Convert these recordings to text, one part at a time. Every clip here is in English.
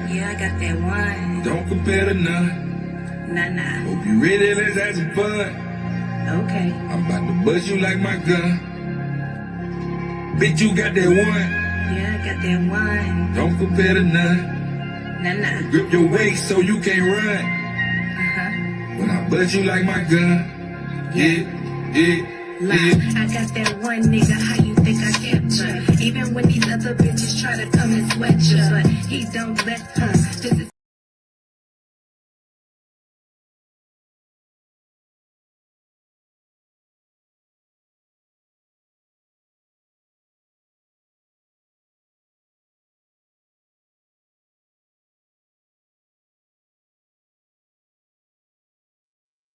Yeah, I got that one. Don't compare to none. Nah. Hope you ready, let's have some fun. Okay. I'm about to bust you like my gun. Bitch, you got that one. Yeah, I got that one. Don't compare to none. Nah. Grip your waist so you can't run. When I bust you like my gun. Yeah. I got that one nigga, how you think I capture? Even when these other bitches try to come and sweat you, but he don't let her. This is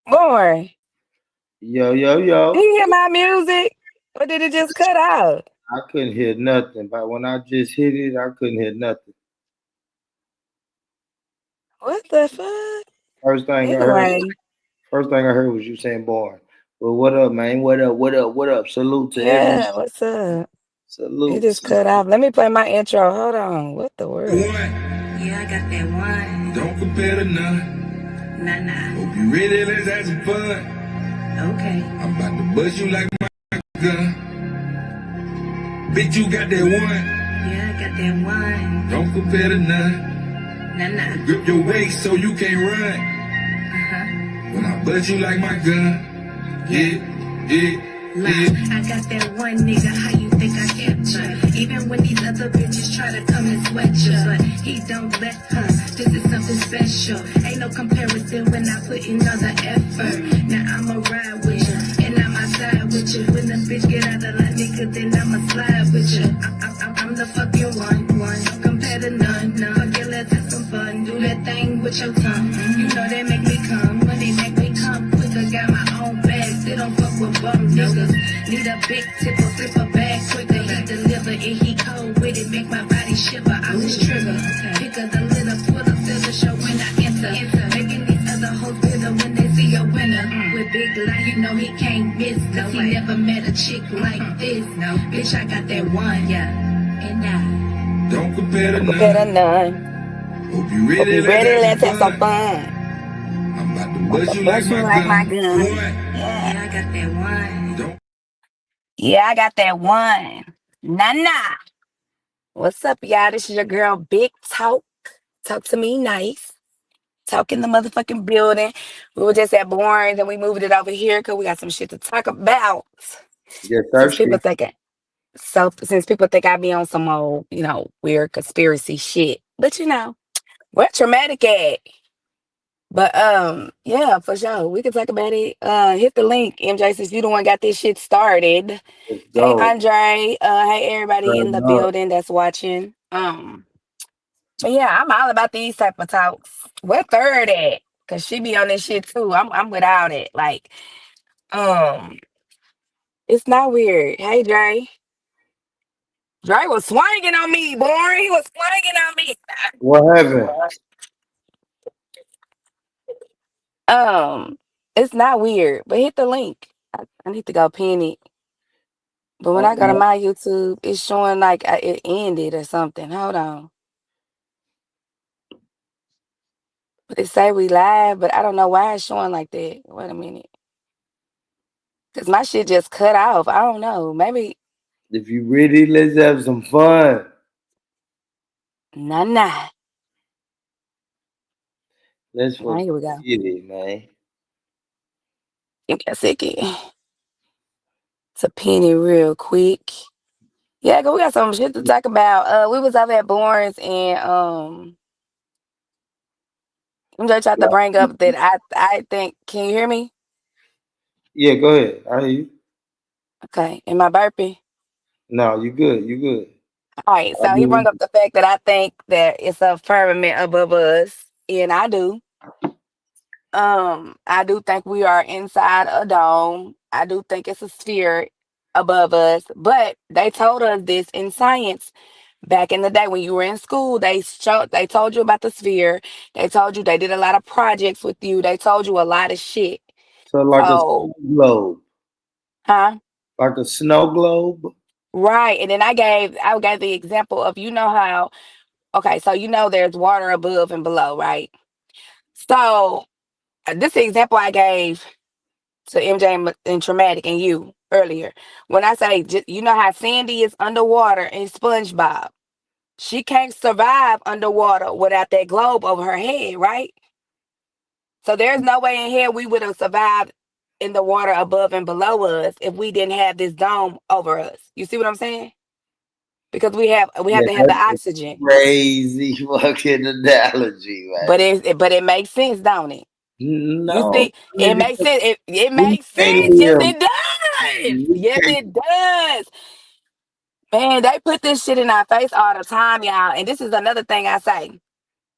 Boy, Yo, you hear my music? Or did it just cut out? I couldn't hear nothing, but when I just hit it, I couldn't hear nothing. What the fuck? First thing I heard, Anyway, first thing I heard was you saying "born." Well, what up, man? What up? What up? What up? Salute to every yeah, what's up? It salute. just cut off. Let me play my intro. Hold on. What the One. world? yeah, I got that one. Don't compare to none. Nah. Hope you ready, let's have some fun. Okay. I'm about to bust you like my gun. Bitch, you got that one. Yeah, I got that one. Don't compare to none. Nah. Grip your waist so you can't run. When I bust you like my gun. Yeah. I got that one nigga, how you think I capture? Even when these other bitches try to come and sweat you, but he don't let her. This is something special. Ain't no comparison when I put in all the effort. Now I'ma ride with you, and I'ma side with you. When the bitch get out of line, nigga, then I'ma slide with you. I'm the fucking one. Don't compare to none. Fuck it, let's have some fun. Do that thing with your tongue. You know they make me come. When they make me come quicker, got my own bag. They don't fuck with bum niggas. Need a big tip or flip a bag quicker. He deliver and he cold with it. Make my body shiver. I was trigger. Pick up the litter, pull up to the show when I enter. Making these other hoes bitter when they see a winner. With big lie, you know he can't miss. Cause he never met a chick like this. No, bitch, I got that one. Yeah. And now. Don't compare to Compare to none. none. Hope you Hope ready, you let's ready. have Let's have some some fun. fun. I'm about to About bust to you like bust you my like my gun. gun. One. Yeah. Yeah, I got that one. Don't. Yeah, I got that one. Nah. What's up, y'all? This is your girl, Big Talk. Talk to me nice. Talk in the motherfucking building. We were just at Barnes and we moved it over here because we got some shit to talk about. Get Since people thirsty. think since people think I be on some old, weird conspiracy shit. But where traumatic at? But yeah, for sure. We can talk about it. Hit the link, MJ, since you the one got this shit started. Let's Hey go. Andre. Hey everybody in Turn the up. building that's watching. But yeah, I'm all about these type of talks. Where third at? Cause she be on this shit too. I'm without it. Like, um, it's not weird. Hey Dre. Dre was swinging on me, boy. He was swinging on me. What happened? Um, it's not weird, but hit the link. I need to go pin it. But when I go to Okay. my YouTube, it's showing like it ended or something. Hold on. But it say we live, but I don't know why it's showing like that. Wait a minute. Cause my shit just cut off. I don't know. Maybe If you ready, let's have some fun. nah. Let's All right, fucking here we go. get it, man. Give me a second to pin it real quick. Yeah, 'cause we got some shit to talk about. We was over at Barnes and I'm just trying to bring up that I think. Can you hear me? Yeah, go ahead. I hear you. Okay. Am I burping? No, you good. You good. All right. I So he brought mean, up the fact that I think that it's a firmament above us, and I do. I do think we are inside a dome. I do think it's a sphere above us, but they told us this in science back in the day when you were in school. They told you about the sphere. They told you they did a lot of projects with you. They told you a lot of shit. so like a So, snow globe, huh? like a snow globe. Right. And then I gave the example of how Okay, so you know there's water above and below, right? So this is the example I gave to MJ and Traumatic and you earlier. When I say, you know how Sandy is underwater in SpongeBob, she can't survive underwater without that globe over her head, right? So there's no way in hell we would have survived in the water above and below us if we didn't have this dome over us. You see what I'm saying? Because we have Yeah, to have the that's a oxygen. crazy fucking analogy, But man. it makes sense, don't it? You No, see, it makes sense. It we makes can't sense. Yes, live. it does. We Yes, can't. it does. Man, they put this shit in our face all the time, y'all. And this is another thing I say.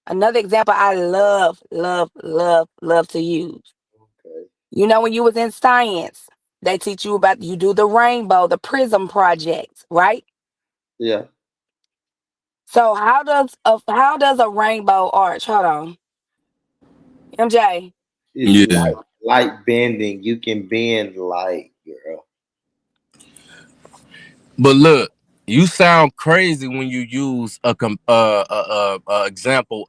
Another example I love, love, love, love to use. Okay. You know, when you was in science, they teach you about you do the rainbow, the prism project, right? Yeah, So how does a rainbow arch? Hold on, MJ. it's Yeah. light bending. You can bend light, girl. But look, you sound crazy when you use example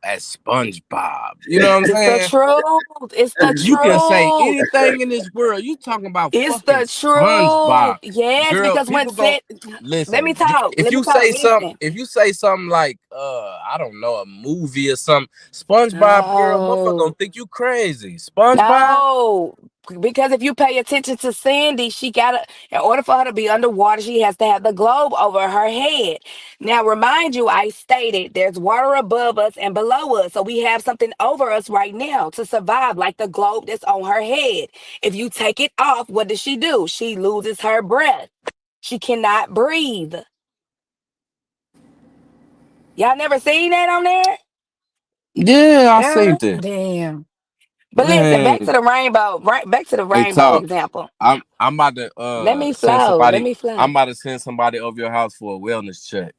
as SpongeBob. You know what I'm It's the saying? truth. It's the You can say truth. anything in this world. You talking about It's fucking the truth. SpongeBob, Yes, girl. because when People gon' said, let me listen. talk. If Let me you talk. say something, Listen. if you say something like I don't know, a movie or something, SpongeBob, girl, motherfucker gonna No. think you crazy. SpongeBob. No, because if you pay attention to Sandy, she gotta, in order for her to be underwater, she has to have the globe over her head. Now, remind you, I stated there's water above us and below us. So we have something over us right now to survive, like the globe that's on her head. If you take it off, what does she do? She loses her breath. She cannot breathe. Y'all never seen that on there? Yeah, I seen God that. damn. But listen, back Man, to the rainbow, right? Back to the hey, rainbow talk. example. I'm about to Let me send flow. Let somebody. me I'm flow. about to send somebody over your house for a wellness check,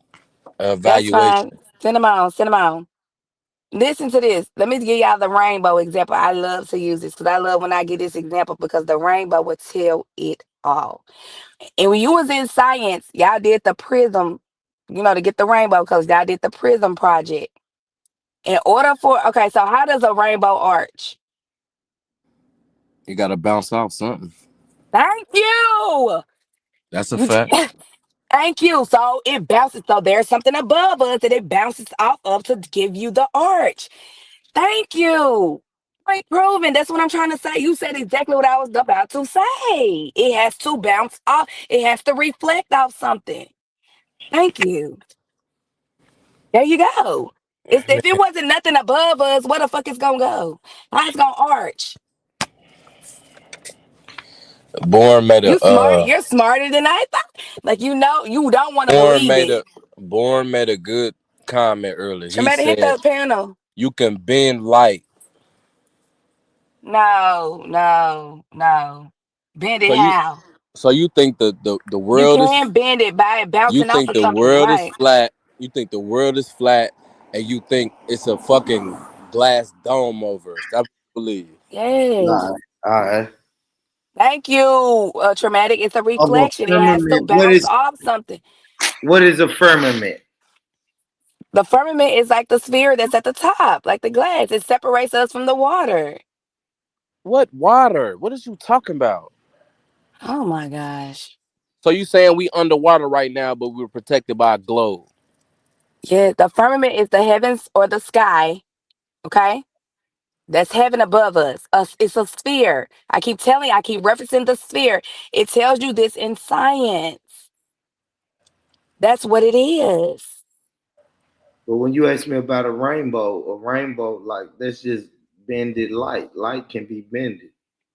That's fine. evaluation. Send them on. Send them on. Listen to this. Let me give y'all the rainbow example. I love to use this because I love when I get this example because the rainbow will tell it all. And when you was in science, y'all did the prism, to get the rainbow because y'all did the prism project. In order for okay, so how does a rainbow arch? You got to bounce off something. Thank you. That's a You fact. thank you. So it bounces. So there's something above us that it bounces off of to give you the arch. Thank you. Point proven. That's what I'm trying to say. You said exactly what I was about to say. It has to bounce off. It has to reflect off something. Thank you. There you go. If it wasn't nothing above us, where the fuck it's gonna go? How it's gonna arch? Born made You a smart. You're smarter than I thought. Like you don't want to Born believe made it. a Born made a good comment earlier. He Somebody hit said the panel. you can bend light. No, no, no. Bend So it how? you think the You world is can bend it by it you bouncing off think of the something, world is right? flat. You think the world is flat, and you think it's a fucking glass dome over us. That's what you believe. Yes. All right. Thank you, traumatic. It's a Of a reflection. It has to firmament. bounce off something. What is a firmament? The firmament is like the sphere that's at the top, like the glass. It separates us from the water. What water? What is you talking about? Oh my gosh. So you saying we underwater right now, but we're protected by a globe? Yeah, the firmament is the heavens or the sky. Okay. That's heaven above us. It's a sphere. I keep referencing the sphere. It tells you this in science. That's what it is. But when you ask me about a rainbow, like that's just bended light. Light can be bended.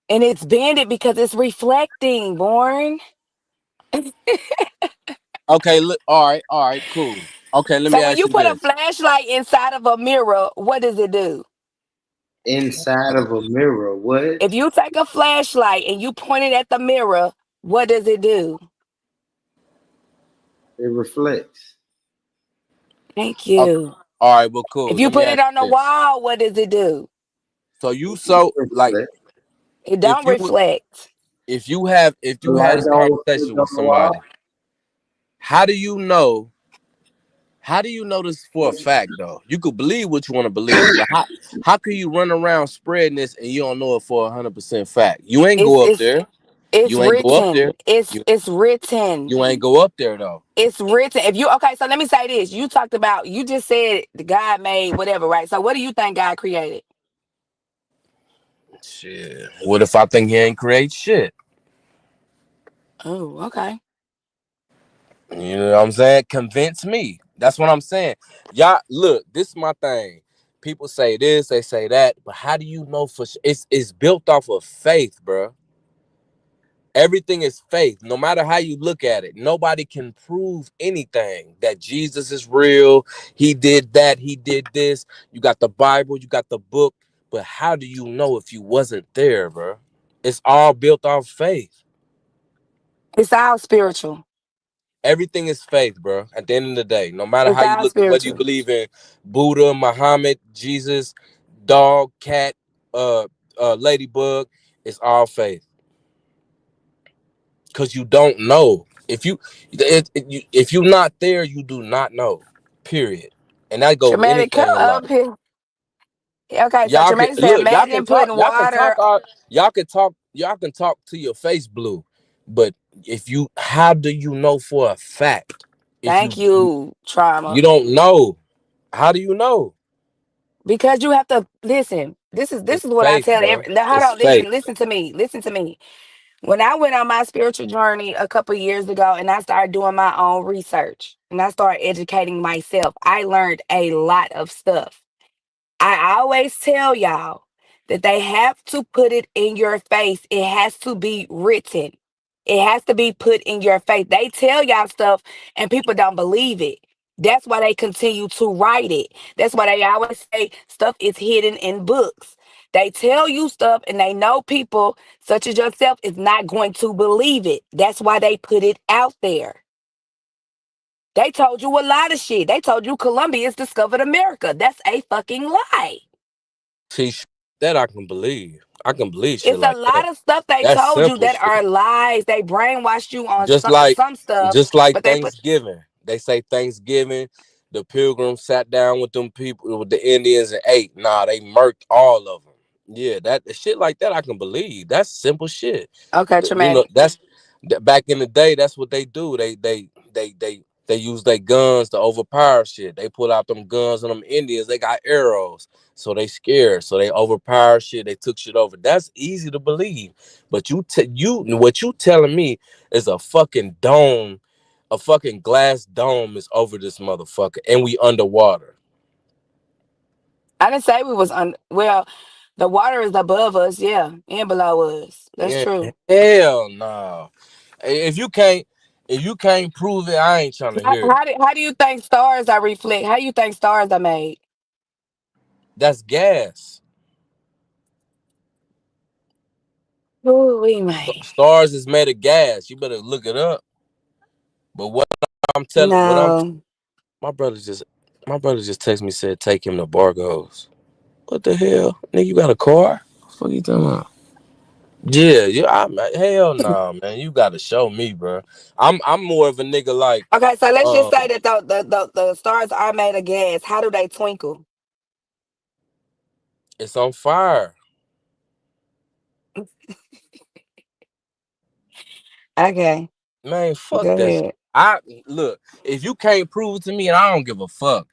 And it's banded because it's reflecting, born. Okay, look. All right, cool. Okay, let me So when ask you you put a this. flashlight inside of a mirror, what does it do? Inside of a mirror. What? If you take a flashlight and you point it at the mirror, what does it do? It reflects. Thank Okay, you. all right, well, If cool. you Let me put it ask on the you this. wall, what does it do? So you It so like reflects. It if don't you reflect. if The you had light this don't reflect conversation on with the wall. somebody, how do you know How do you know this for a fact though? You could believe what you want to believe, but how can you run around spreading this and you don't know it for 100% fact? You ain't It's go up it's there. it's You ain't go up written. there. It's You it's written. you ain't go up there though. It's written. If you okay, so let me say this. You talked about you just said God made whatever, right? So what do you think God created? Shit. What if I think he ain't create shit? Oh, okay. You know what I'm saying? Convince me. That's what I'm saying. Y'all, look, this is my thing. People say this, they say that, but how do you know for sure? It's built off of faith, bro. Everything is faith, no matter how you look at it. Nobody can prove anything that Jesus is real. He did that, he did this. You got the Bible, you got the book, but how do you know if you wasn't there, bro? It's all built off faith. It's all spiritual. Everything is faith, bro. At the end of the day, no matter It's how you all look, whether you spiritual. believe in Buddha, Muhammad, Jesus, dog, cat, uh, ladybug, it's all faith. Because you don't know if you're not there, you do not know. Period. And that go with Traumatic, come anything in up life. here. Okay, so Y'all can Traumatic said, look. imagine putting Y'all can talk. water. Y'all can talk. Y'all can talk to your face blue. But if you, how do you know for a fact? If Thank you you, you trauma. don't know, how do you know? Because you have to listen. This It's is what I faith, tell bro. every. Now, hold It's on, faith. listen to me. Listen to me. When I went on my spiritual journey a couple years ago and I started doing my own research and I started educating myself, I learned a lot of stuff. I always tell y'all that they have to put it in your face. It has to be written. It has to be put in your face. They tell y'all stuff and people don't believe it. That's why they continue to write it. That's why they always say stuff is hidden in books. They tell you stuff and they know people such as yourself is not going to believe it. That's why they put it out there. They told you a lot of shit. They told you Columbus discovered America. That's a fucking lie. See, that I can believe. I can believe shit It's a like that. lot of stuff they That's told you simple that shit. are lies. They brainwashed you on Just like some stuff, just like but they put. Thanksgiving. They say Thanksgiving, the pilgrims sat down with them people with the Indians and ate. Nah, they murked all of them. Yeah, that shit like that I can believe. That's simple shit. Okay, You know, traumatic. back in the day, that's what they do. They use their guns to overpower shit. They pull out them guns on them Indians. They got arrows, so they scared. So they overpower shit. They took shit over. That's easy to believe. But you what you telling me is a fucking dome, a fucking glass dome is over this motherfucker, and we underwater. I didn't say we was on. Well, the water is above us, yeah, and below us. That's Yeah, true. hell no. If you can't, if you can't prove it, I ain't trying to hear it. How do you think stars are reflect? How do you think stars are made? That's gas. Ooh, we made. Stars is made of gas. You better look it up. But what I'm, No. my brother just, my brother just texted me said take him to Bargos. What the hell, nigga? You got a car? What the fuck you talking about? Yeah, hell no, man. You got to show me, bro. I'm more of a nigga like, Okay, so let's just say um, that the stars are made of gas. How do they twinkle? it's on fire, Okay, man. Fuck go that shit. ahead. I look, if you can't prove it to me, and I don't give a fuck.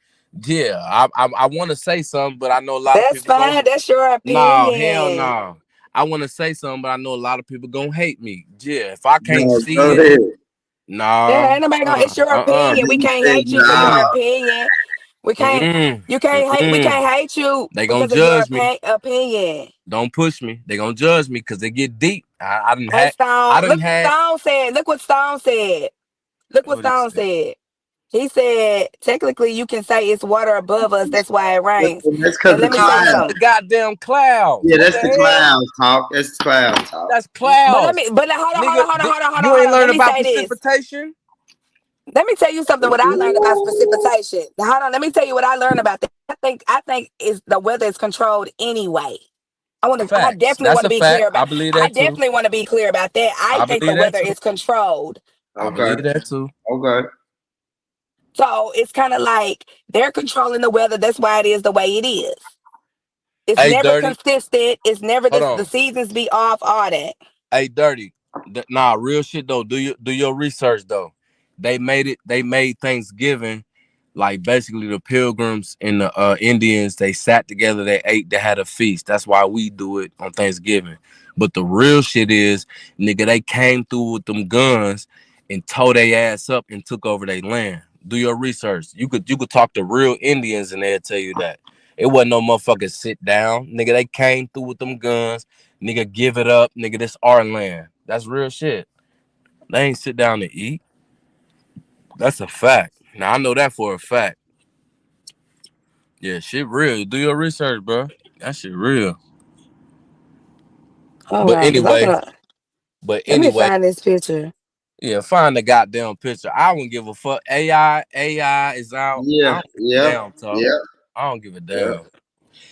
Yeah, I want to say something, but I know a lot of That's people gon' fine. That's your no, hell opinion. no. I want to say something, but I know a lot of people gonna hate me. Yeah, if I can't No, see go it, ahead. Yeah, nah, ain't nobody gonna. It's your I opinion. We didn't can't say hate you for your nah. opinion. We can't. mm-mm, You can't hate. We mm-mm. can't hate you They gonna because of your judge me. opinion. Don't push me. They gonna judge me because they get deep. Hey, I Stone. done Look what had. Stone said. Look what Stone said. Look what What he Stone say? said. He said, technically, you can say it's water above us. That's why it rains. That's But because the let me tell you Nah, that's clouds. the something. goddamn clouds. Yeah, What that's the the hell? clouds talk. That's the cloud talk. That's But let clouds, me. But hold on. Hold nigga. on. Hold on. Hold on. Hold on. You Hold ain't on. Let learn me about say this. precipitation. Let me tell you something. What I learned about precipitation. Now, hold on. Let me tell you what I learned about that. I think is the weather is controlled anyway. I Facts. definitely That's want to a be clear fact. about. I believe I that too. definitely want to be clear about that. I I think the believe that weather too. is controlled. I Okay. believe that too. Okay. So it's kind of like they're controlling the weather. That's why it is the way it is. It's Hey, never dirty. consistent. It's never Hold the on. seasons be off. All that. Hey, dirty. Nah, real shit though. Do your research though. They made it. They made Thanksgiving like basically the Pilgrims and the Indians. They sat together. They ate. They had a feast. That's why we do it on Thanksgiving. But the real shit is, nigga, they came through with them guns and tore their ass up and took over their land. Do your research. You could talk to real Indians and they'll tell you that. It wasn't no motherfucker sit down. Nigga, they came through with them guns. Nigga, give it up. Nigga, this our land. That's real shit. They ain't sit down to eat. That's a fact. Now I know that for a fact. Yeah, shit real. Do your research, bro. That shit real. Hold But on, cause I'm anyway, gonna but let me anyway, find this picture. yeah, find the goddamn picture. I wouldn't give a fuck. AI is out. I Yeah, don't give a yeah, damn talk. yeah, I don't give a yeah. damn.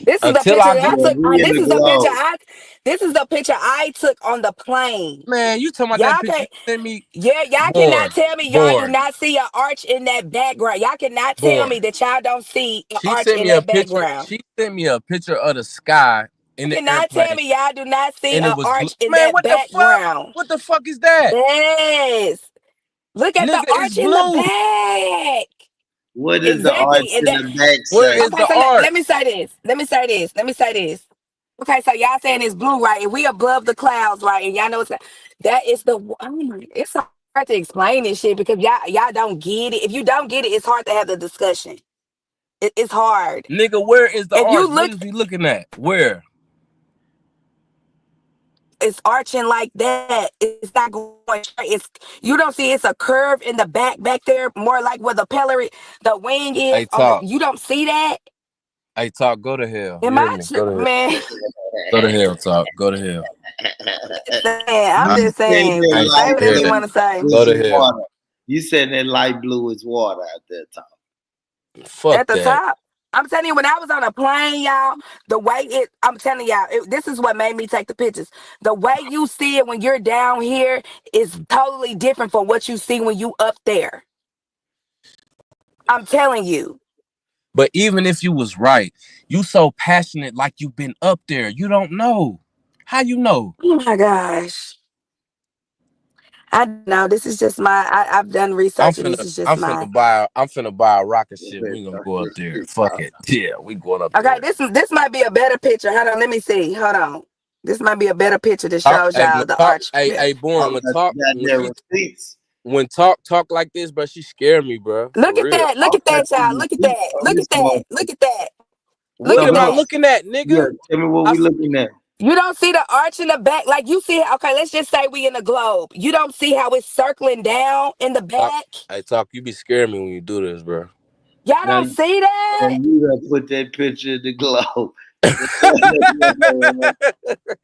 This is the Until picture I that I do, Yeah, took. we in This the is the picture globe. I. This is the picture I took on the plane. man, you talking about that Y'all picture can't. you sent me? Yeah, y'all cannot Born. tell me y'all do Born. not see an arch in that background. Y'all cannot tell me Born. that y'all don't see an She arch sent in me a that picture. background. She sent me a picture of the sky in You the cannot tell airplane, me y'all do not see and it an was blue. arch in Man, that what the fuck? background. What the fuck is that? Yes. Look at the Nigga, it's arch in the blue. back. What does the arch Exactly. And in that the back Where say? is okay, the so let me arch? say this. Let me say this. Okay, so y'all saying it's blue, right? And we above the clouds, right? And y'all know that is the oh my, it's hard to explain this shit because y'all don't get it. If you don't get it, it's hard to have the discussion. It's hard. Nigga, where is the If you arch? What look, is we looking at? Where? it's arching like that. It's not going straight. It's you don't see it's a curve in the back there, more like where the wing is Hey, on the. talk. You don't see that. Hey, talk. Go to hell. You Am hear I me? Go to hell. man? Go to hell, talk. Go to hell. I'm I, You just said saying. I that ain't Say light trying to whatever hear you that. blue want to say. Go was to hell. water. You said that light blue is water out there, Tom. Fuck At the that. top. I'm telling you, when I was on a plane, y'all, the way I'm telling y'all, this is what made me take the pictures. The way you see it when you're down here is totally different from what you see when you up there. I'm telling you. But even if you was right, you so passionate like you been up there. You don't know. How you know? Oh my gosh. I know this is just I've done I'm research and this finna is just I'm my finna buy I'm finna buy a rocket You ship. better We gonna talk go up your there. shit, Fuck Tom. it. Yeah, we going up okay. there. This might be a better picture. Hold on, let me see. Hold on. This might be a better picture that Talk, shows hey, y'all when the talk, arch. hey, born Talk when about talk you got when their she receipts. when talk like this, bro, she scared me, bro. Look For at real. that. Look Talk at about that, y'all. your Look at receipts that. on Look this at that. Look motherfucker. at that. Look What So at am I look, that. looking at, yeah, nigga? tell me what I we s- looking at. You don't see the arch in the back. Like you see, okay, let's just say we in a globe. You don't see how it's circling down in the talk. back. Hey, talk. You be scaring me when you do this, bro. Y'all Now, don't see that? and you done put that picture in the globe.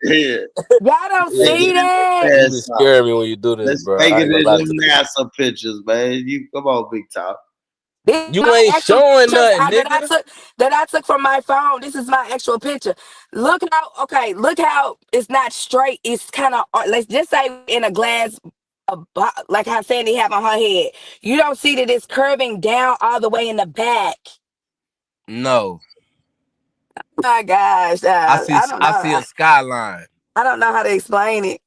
Yeah, Y'all don't take Yeah, see it in that? you that be fast talk. scaring me when you do this, Let's bro. take I it ain't gonna in lie to them you. NASA pictures, man. You come on, big talk. This is You my ain't actual showing pictures nothing, that I nigga. took from my phone. This is my actual picture. Look how it's not straight. It's kind of let's just say in a glass, like how Sandy have on her head. You don't see that it's curving down all the way in the back. No, My gosh, I see. I don't I know. see a skyline. I don't know how to explain it.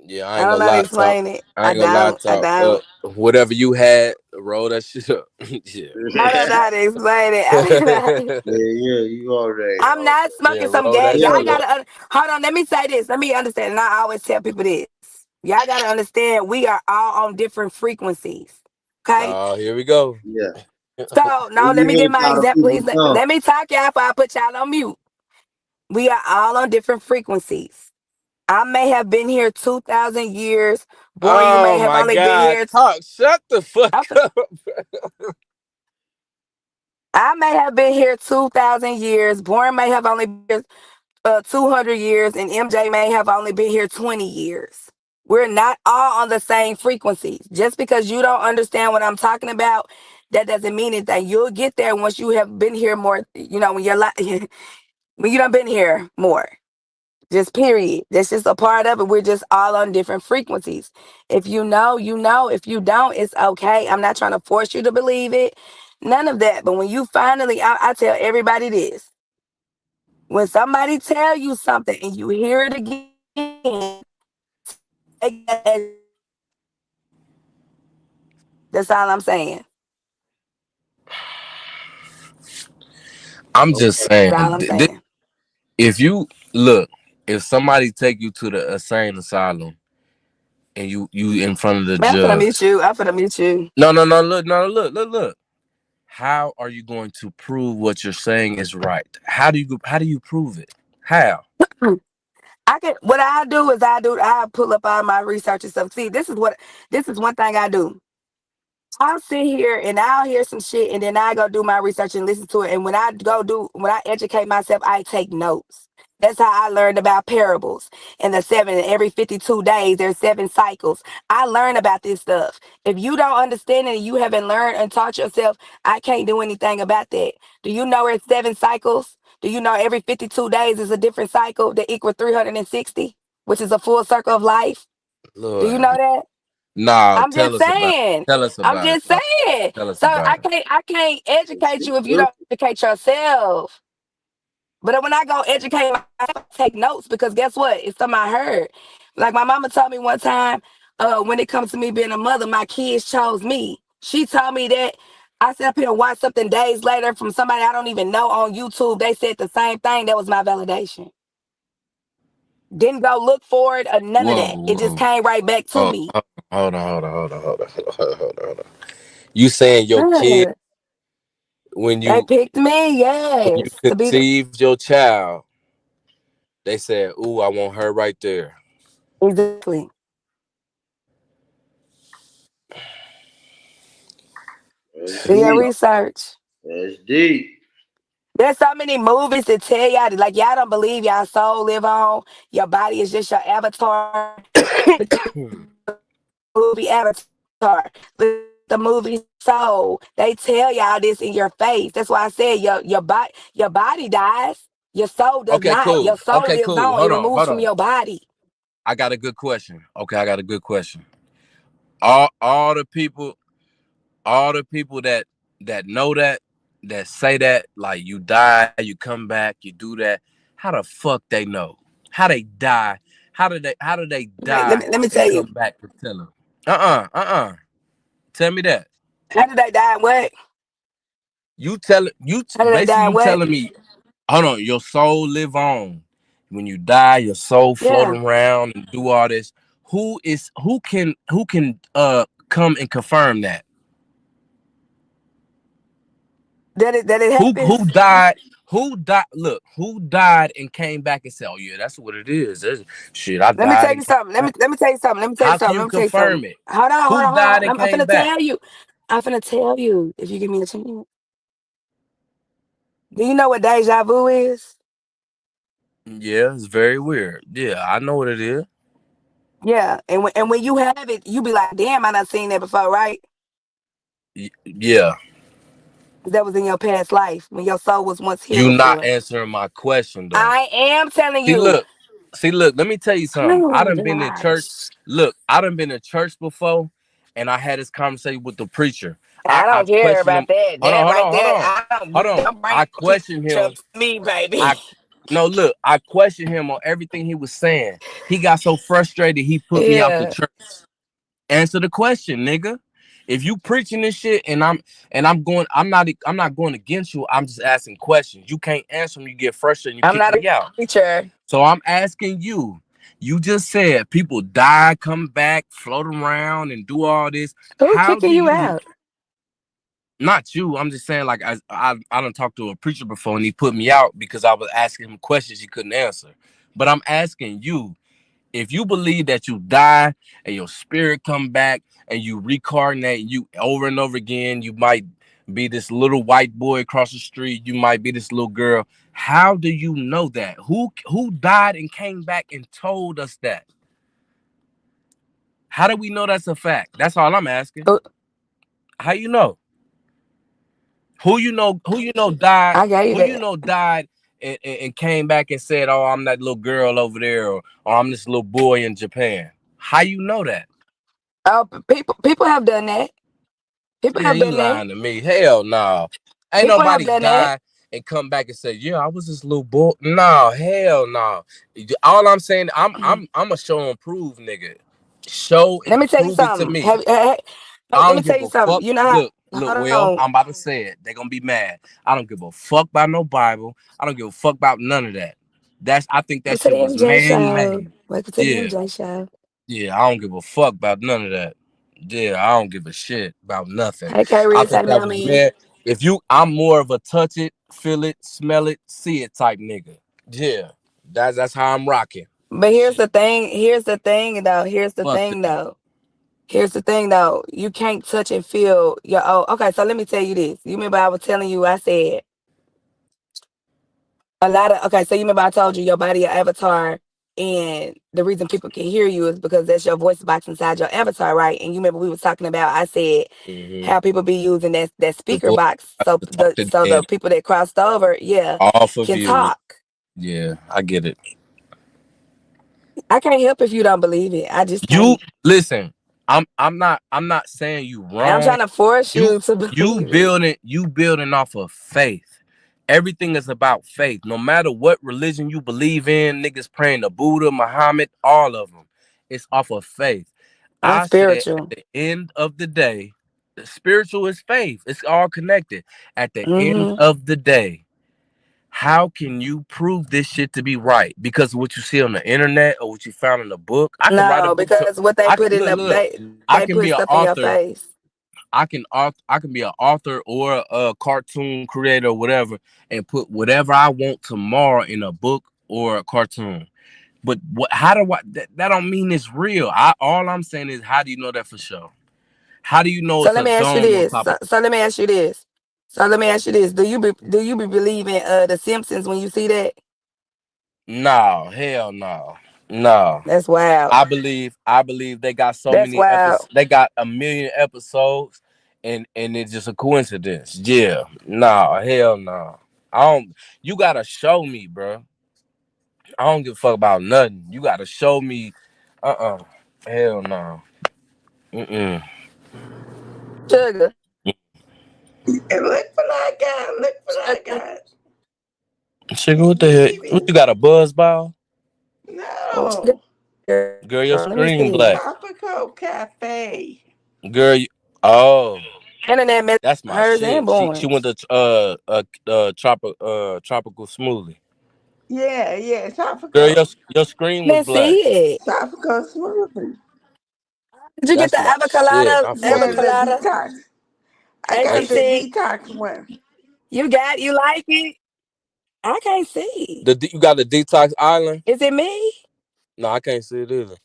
Yeah, I I ain't don't gonna know how to lie, talk. explain it. I I ain't gonna lie, don't. I talk. don't. Whatever you had, roll that shit up. Yeah, I don't know how to explain it. I don't know. Yeah, you already. I'm not yeah, smoking some roll gas. that Yeah, Y'all shit but up. gotta hold on. Let me say this. Let me understand. And I always tell people this. Y'all gotta understand. We are all on different frequencies. Okay. Oh, here we go. yeah. So no, When let you me hear get my how the example. people Please come, let me talk y'all before I put y'all on mute. We are all on different frequencies. I may have been here 2,000 years. Born, you may Oh have my only been God, here. talk. Shut the fuck Okay. up. I may have been here 2,000 years. Born may have only been here 200 years, and MJ may have only been here 20 years. We're not all on the same frequencies. Just because you don't understand what I'm talking about, that doesn't mean anything. You'll get there once you have been here more. When you're when you done been here more. Just period. That's just a part of it. We're just all on different frequencies. If you know, you know. If you don't, it's okay. I'm not trying to force you to believe it. None of that. But when you finally, I tell everybody this. When somebody tell you something and you hear it again, take that as that's all I'm saying. I'm just Okay. saying, That's all I'm saying. if you look, if somebody take you to the insane asylum and you in front of the Man, I'm finna meet judge, you. I'm finna meet you. look. How are you going to prove what you're saying is right? How do you prove it? How? I can. What I do is I pull up all my research and stuff. See, this is one thing I do. I'll sit here and I'll hear some shit and then I go do my research and listen to it. And when I educate myself, I take notes. That's how I learned about parables and the seven. And every 52 days, there's 7 cycles. I learn about this stuff. If you don't understand it and you haven't learned and taught yourself, I can't do anything about that. Do you know it's 7 cycles? Do you know every 52 days is a different cycle that equals 360, which is a full circle of life? Do Lord you have know mercy. that? No, I'm tell just us about it. saying. Tell us I'm about it, just bro. saying. Tell us So about it. I can't educate you if you don't educate yourself. But when I go educate myself, I take notes because guess what? It's something I heard. Like my mama told me one time, when it comes to me being a mother, my kids chose me. She told me that. I sat up here and watched something days later from somebody I don't even know on YouTube. They said the same thing. That was my validation. Didn't go look for it or none of Whoa, that. It just whoa. came right back to Oh, me. hold on. You saying your kid Yeah. when They you picked me, when you yes, to be the conceived your child, they said, "Ooh, I want her right there." exactly. That's Do your deep. research. That's deep. There's so many movies that tell y'all that, like, y'all don't believe y'all soul live on. Your body is just your avatar. Movie Avatar, the movie Soul. They tell y'all this in your face. That's why I said your body dies. Your soul does Okay, not. cool. Your soul Okay, lives cool. on. It Hold on, removes hold from on. your body. I got a good question. Okay, I got a good question. All the people, all the people that know that say that, like you die, you come back, you do that. How the fuck they know? How they die? How do they Wait, let die me let me and tell you. come back to tell them? Uh-uh. Tell me that. How did they die? What? How did they Basically die? you What? telling me, hold on, your soul live on. When you die, your soul float Yeah. around and do all this. Who can come and confirm that? That it Who happens. died? Who died? Look, who died and came back and said, "Oh yeah, that's what it is." Shit, I Let me died tell you and came something. back. Let me tell you something. Let me tell you How can something. you Let me tell you something. confirm it? Hold on, hold Who on, hold died on. and I'm came finna back? tell you. I'm finna tell you if you give me a chance. Do you know what deja vu is? Yeah, it's very weird. Yeah, I know what it is. Yeah, and when you have it, you be like, "Damn, I done seen that before, right?" Yeah, 'Cause that was in your past life when your soul was once here you not before. answering my question though. I am telling See, you. look, Let me tell you something. I Oh done been in church. gosh, Look, I done been in church before, and I had this conversation with the preacher. I I don't care questioned him. about that. Hold on, That hold right on, hold there, on, I hold don't. on. Don't bring I the questioned preacher him. up to me, baby. I no look. I questioned him on everything he was saying. He got so frustrated he put me out the Yeah, church. Answer the question, nigga. If you preaching this shit I'm not going against you. I'm just asking questions. You can't answer them, you get frustrated and you I'm kick not a me out. preacher. So I'm asking you. You just said people die, come back, float around, and do all this. Who How kicking do you you? out? Not you. I'm just saying, like I don't talk to a preacher before, and he put me out because I was asking him questions he couldn't answer. But I'm asking you, if you believe that you die and your spirit come back and you reincarnate you over and over again, you might be this little white boy across the street, you might be this little girl. How do you know that? Who died and came back and told us that? How do we know that's a fact? That's all I'm asking. Oh, How you know? Who you know died? I gave you Who you that. know died and came back and said, "Oh, I'm that little girl over there," or "I'm this little boy in Japan"? How you know that? Oh, people have done that. People Man, have you done that. lying to me. Hell no. Ain't People have nobody done that. died and come back and say, "Yeah, I was this little boy." No, hell no. All I'm saying, I'm a show and prove nigga. Show Let and me tell you prove it to something. me. I Let me don't tell give you a something. fuck. You know how? Look, Hold Will, on. I'm about to say it. They're gonna be mad. I don't give a fuck about no Bible. I don't give a fuck about none of that. I think that Welcome to the shit was MJ man show. made. Welcome to the Yeah. MJ show. Yeah, I don't give a fuck about none of that. Yeah, I don't give a shit about nothing. Hey, K I Riz, think how that now, was man? man. I'm more of a touch it, feel it, smell it, see it type nigga. Yeah, that's how I'm rocking. But here's Shit, the thing. Here's the thing, though. Here's the fuck thing, that. though. Here's the thing, though. You can't touch and feel your. Oh, okay. So let me tell you this. You remember I was telling you? I said a lot of. Okay, so you remember I told you your body, your avatar, and the reason people can hear you is because that's your voice box inside your avatar, right? And you remember we was talking about. I said Mm-hmm. how people be using that The speaker voice box, so to talk to the dead people that crossed over, yeah, off of can you. talk. Yeah, I get it. I can't help if you don't believe it. I just You can't. listen. I'm not saying you I'm wrong. trying to force You you to you believe it. building off of faith. Everything is about faith. No matter what religion you believe in, niggas praying to Buddha, Muhammad, all of them. It's off of faith. I'm I said at spiritual. the end of the day, the spiritual is faith. It's all connected. At the end Hmm. of the day, how can you prove this shit to be right? Because of what you see on the internet or what you found in a book. I can write a No, book to because what they I can put in look, the look. I they can be put an stuff in your author. face. I can be an author or a cartoon creator or whatever and put whatever I want tomorrow in a book or a cartoon. But how do I that don't mean it's real. All I'm saying is, how do you know that for sure? How do you know So it's let a me ask you dome on this. top of So let me ask you this. So let me ask you this. Do you be believing the Simpsons when you see that? No, hell no. No. That's wild. I believe they got so That's many wild. episodes. They got a million episodes, and it's just a coincidence. Yeah, no, hell no. I don't. You gotta show me, bro. I don't give a fuck about nothing. You gotta show me. Hell no. Mm-mm. Sugar. And look what I got. Look what I Sugar. got. Sugar, what the heck? What Leaving. you got, a buzz ball? What's good, No. Girl, your girl? Let me screen see. black. Tropical Cafe. Girl, oh, Internet mess that's my hers and shit. She went Borns. to tropical smoothie. Yeah, yeah. Girl, Tropical. your screen was Let's black. see it. Tropical smoothie. Did you get That's the my shit. avocado? I fuck Yeah, with it. the Avocado? detox. I Hey, got the TT. detox one. You like it? I can't see. You got the detox island? Is it me? No, I can't see it either.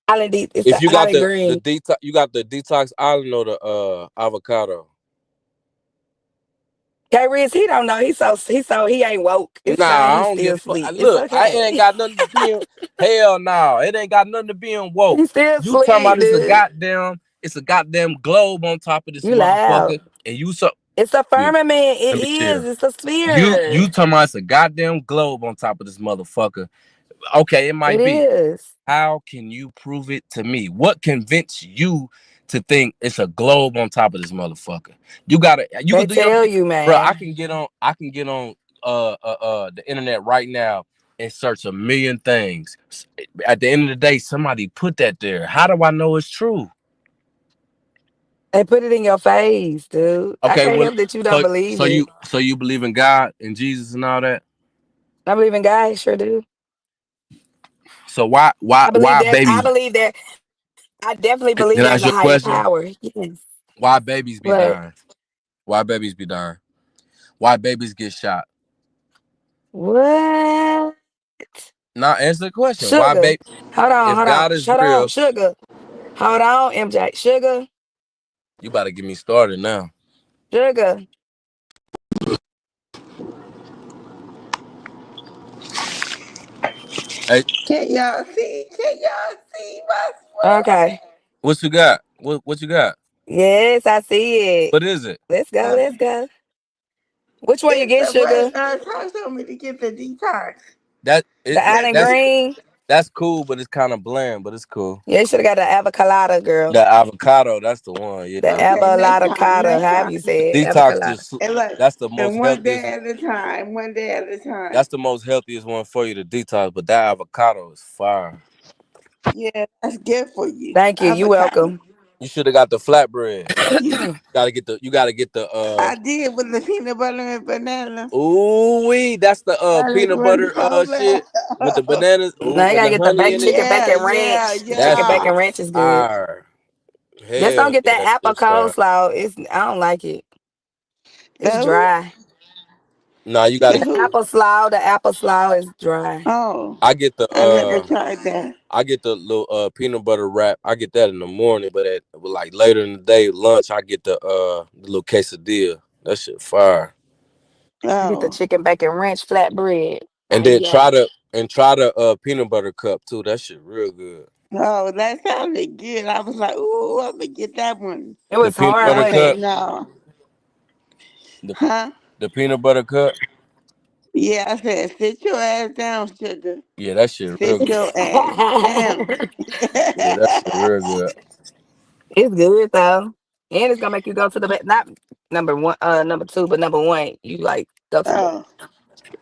Island deep. It's If the you got island the green. detox, you got the detox island or the avocado. K Riz, he don't know. He ain't woke. It's Nah, fine. I He's don't give still a fuck. asleep. It's Look, it okay. ain't got nothing to be in. Hell no, it ain't got nothing to be in woke. He's still You talking asleep, about dude. it's a goddamn globe on top of this You loud. motherfucker, and you so It's a yeah. firmament. It Let me is. chill. It's a You sphere. talking about it's a goddamn globe on top of this motherfucker? Okay, it It might be. is. How can you prove it to me? What convinced you to think it's a globe on top of this motherfucker? You They could do your tell thing, you, bro. man. I can get on the internet right now and search a million things. At the end of the day, somebody put that there. How do I know it's true? They put it in your face, dude. I Okay, can't well, help that you don't believe it. so you believe in God and Jesus and all that. I believe in God. I sure do. So why why I believe why that. I babies? believe that. I definitely believe Can I there's ask a you a higher question? power. Yes. Why babies be But dying? Why babies be dying? Why babies get shot? what? Now answer the question. Why Sugar. baby? If Hold on. God is Shut on. real, Sugar. Hold on, MJ. Sugar. you about to get me started now. Sugar. Hey, Can y'all see? Can y'all see my Okay. sweater? what you got? What you got? Yes, I see it. What is it? Let's go. Uh, Let's go. Which one you It's get, the what sugar? Todd told me to get the detox. That The it That island that's tea. green? that's cool, but it's kind of bland, but it's cool. Yeah, you should have got the avocado, girl. The avocado, that's the one. The Yeah, Okay, next time, avocado, next however time. you say it. detox Avocado. just And look, that's the and most one day healthiest. at a time, one day at a time. That's the most healthiest one for you to detox. But that avocado is fire. Yeah, that's good for you. Thank you. You Avocado. welcome. You should have got the flatbread. You, You gotta get the I did with the peanut butter and banana. ooh wee. That's the I just peanut went butter so shit with the bananas. Now Ooh, you and gotta the get the honey baked in it. chicken Yeah, bacon yeah, ranch. The That chicken yeah. bacon shit ranch is good. fire. Just Hell don't get yeah, that that apple shit's fire. coleslaw. It's I don't like it. The It's who? dry. Nah, you The gotta. who? The apple slaw is dry. Oh, I get the I never tried that. I get the little peanut butter wrap. I get that in the morning, but at like later in the day, lunch, I get the little quesadilla. That shit fire. I get the Oh, chicken bacon ranch flatbread. And then yeah. try the peanut butter cup too. That shit real good. Oh, that sounded good. I was like, ooh, I'm gonna get that one. It The was peanut hard, I butter wasn't said cup. it? no. The Huh? the peanut butter cup. Yeah, I said, sit your ass down, sugar. Yeah, that shit real Sit good. your ass down. Yeah, that shit real good. It's good though. And it's gonna make you go to the bed. Not number one, number two, but number one, you like go to the bed Oh,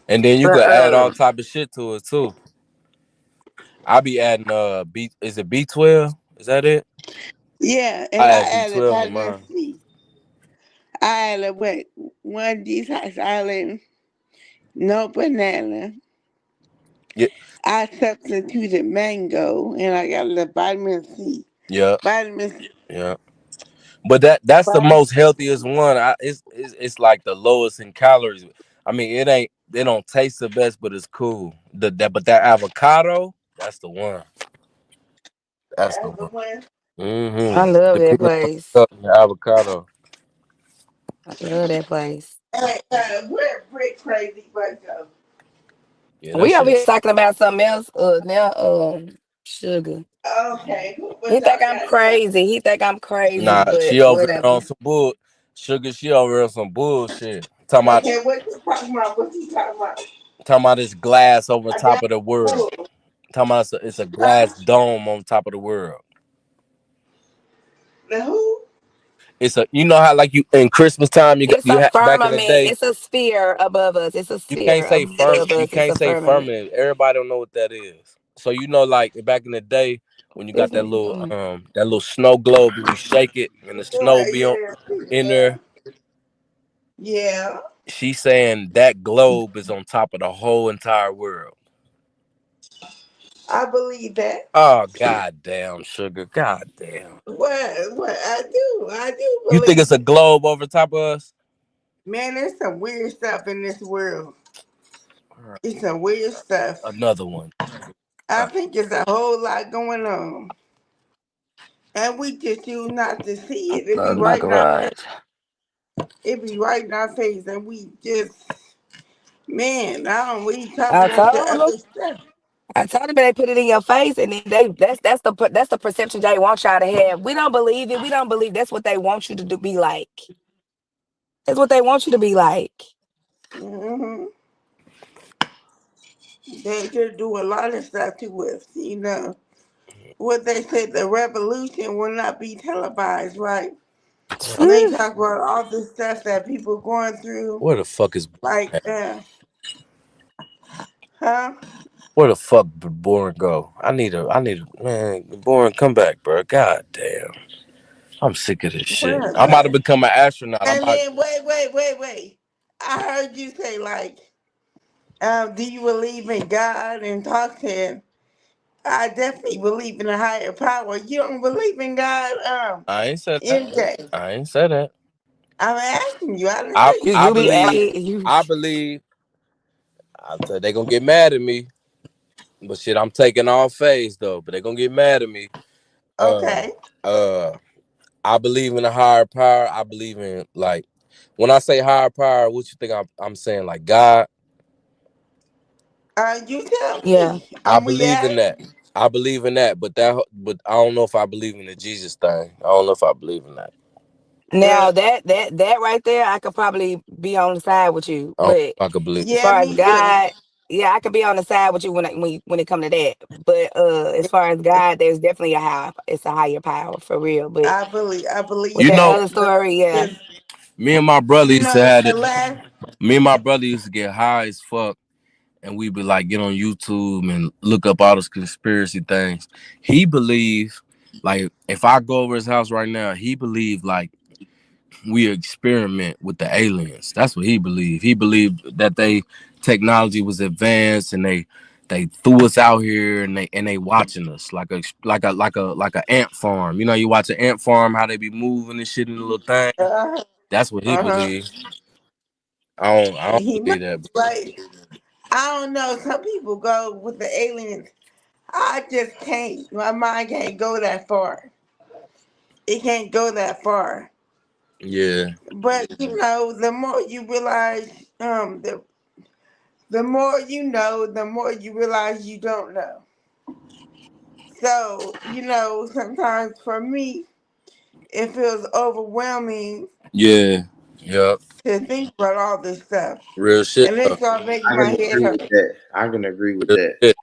And then you real could add all early. type of shit to it too. I be adding B. Is it B12? Is that it? yeah, and I I add added B12 in vitamin mine. C. I added what? One detox island, no banana. Yeah, I substituted mango, and I got the vitamin C. yeah, Vitamin C. yeah. But that's the most healthiest one. It's like the lowest in calories. I mean, it don't taste the best, but it's cool. But that avocado, that's the one. That's the That's the one. one. I Mm-hmm. love The that peanut place. butter and the avocado. I love that place. Hey, where Brick Crazy Butt go? Yeah, that We over shit. here talking about something else. Now, sugar. Okay, He what think y'all I'm got now? crazy. He think I'm crazy, Nah, but she over there on whatever. some bull sugar. She over there on some bullshit. Talking Okay, what you talking about? What you talking about? about this glass over I top got of the world. food. Talking about it's a Huh? glass dome on top of the world. The who? It's a you know how like you in Christmas time It's a back in the firmament. day It's a sphere above us. It's a you can't sphere say firm above you us. It's can't a say firmament. firmament. Everybody don't know what that is. So you know like back in the day when you got This nigga. that little snow globe and you shake it and the snow be on Yeah, in yeah, there. yeah. She's saying that globe is on top of the whole entire world. I believe that. Oh god damn sugar. God damn. What? I do You think believe it's a it. globe over top of us? Man, there's some weird stuff in this world. It's some weird stuff. Another one. I think it's a whole lot going on. And we just choose not to see it. Close my garage. It be right in our face and we just man, I don't we talking I about the told them. other stuff. I told them they put it in your face, and then that's the perception they want y'all to have. We don't believe it. We don't believe that's what they want you to do, be like. That's what they want you to be like. Hmm. They just do a lot of stuff to us, you know. What they said the revolution will not be televised, right? And they talk about all the stuff that people going through, Where the fuck is like huh? where the fuck Boring go? I need a man. Boring, come back, bro. God damn, I'm sick of this shit. Where? I'm about to become an astronaut. I'm And about. then wait. I heard you say like, do you believe in God and talk to him? I definitely believe in a higher power. You don't believe in God, I ain't said that. MJ. I ain't said that. I'm asking you. I didn't I say You you I you be believe in believe it. asking you. I believe. I said they gonna get mad at me, but shit, I'm taking all phase though. But they gonna get mad at me. Uh, Okay. uh, I believe in a higher power. I believe in like when I say higher power, what you think I'm saying? Like God. You tell Yeah. me. I I'm believe in that. reacting. I believe in that, but I don't know if I believe in the Jesus thing. I don't know if I believe in that. Now But that right there, I could probably be on the side with you. Oh, But I could believe. as yeah, far as me too. God, yeah, I could be on the side with you when it come to that. But as far as God, there's definitely it's a higher power for real. But I with believe You that know, that. other But story, yeah, just me and my brother you used to know, have the it. last Me and my brother used to get high as fuck, and we be like get on YouTube and look up all those conspiracy things. He believe like if I go over his house right now, he believe like we experiment with the aliens. That's what he believed. He believed that they technology was advanced and they threw us out here and they watching us like a ant farm. You know, you watch an ant farm how they be moving and shit in the little thing. uh That's what he huh. believed. I don't He might believe that. be right. I don't know. Some people go with the aliens. I just can't. My mind can't go that far. It can't go that far. Yeah, But you know, the more you realize, the more you know, the more you realize you don't know. So you know, sometimes for me, it feels overwhelming yeah, yeah. to think about all this stuff, Real shit and it though. starts making I my can head agree with hurt. that. I can agree with Real that. shit.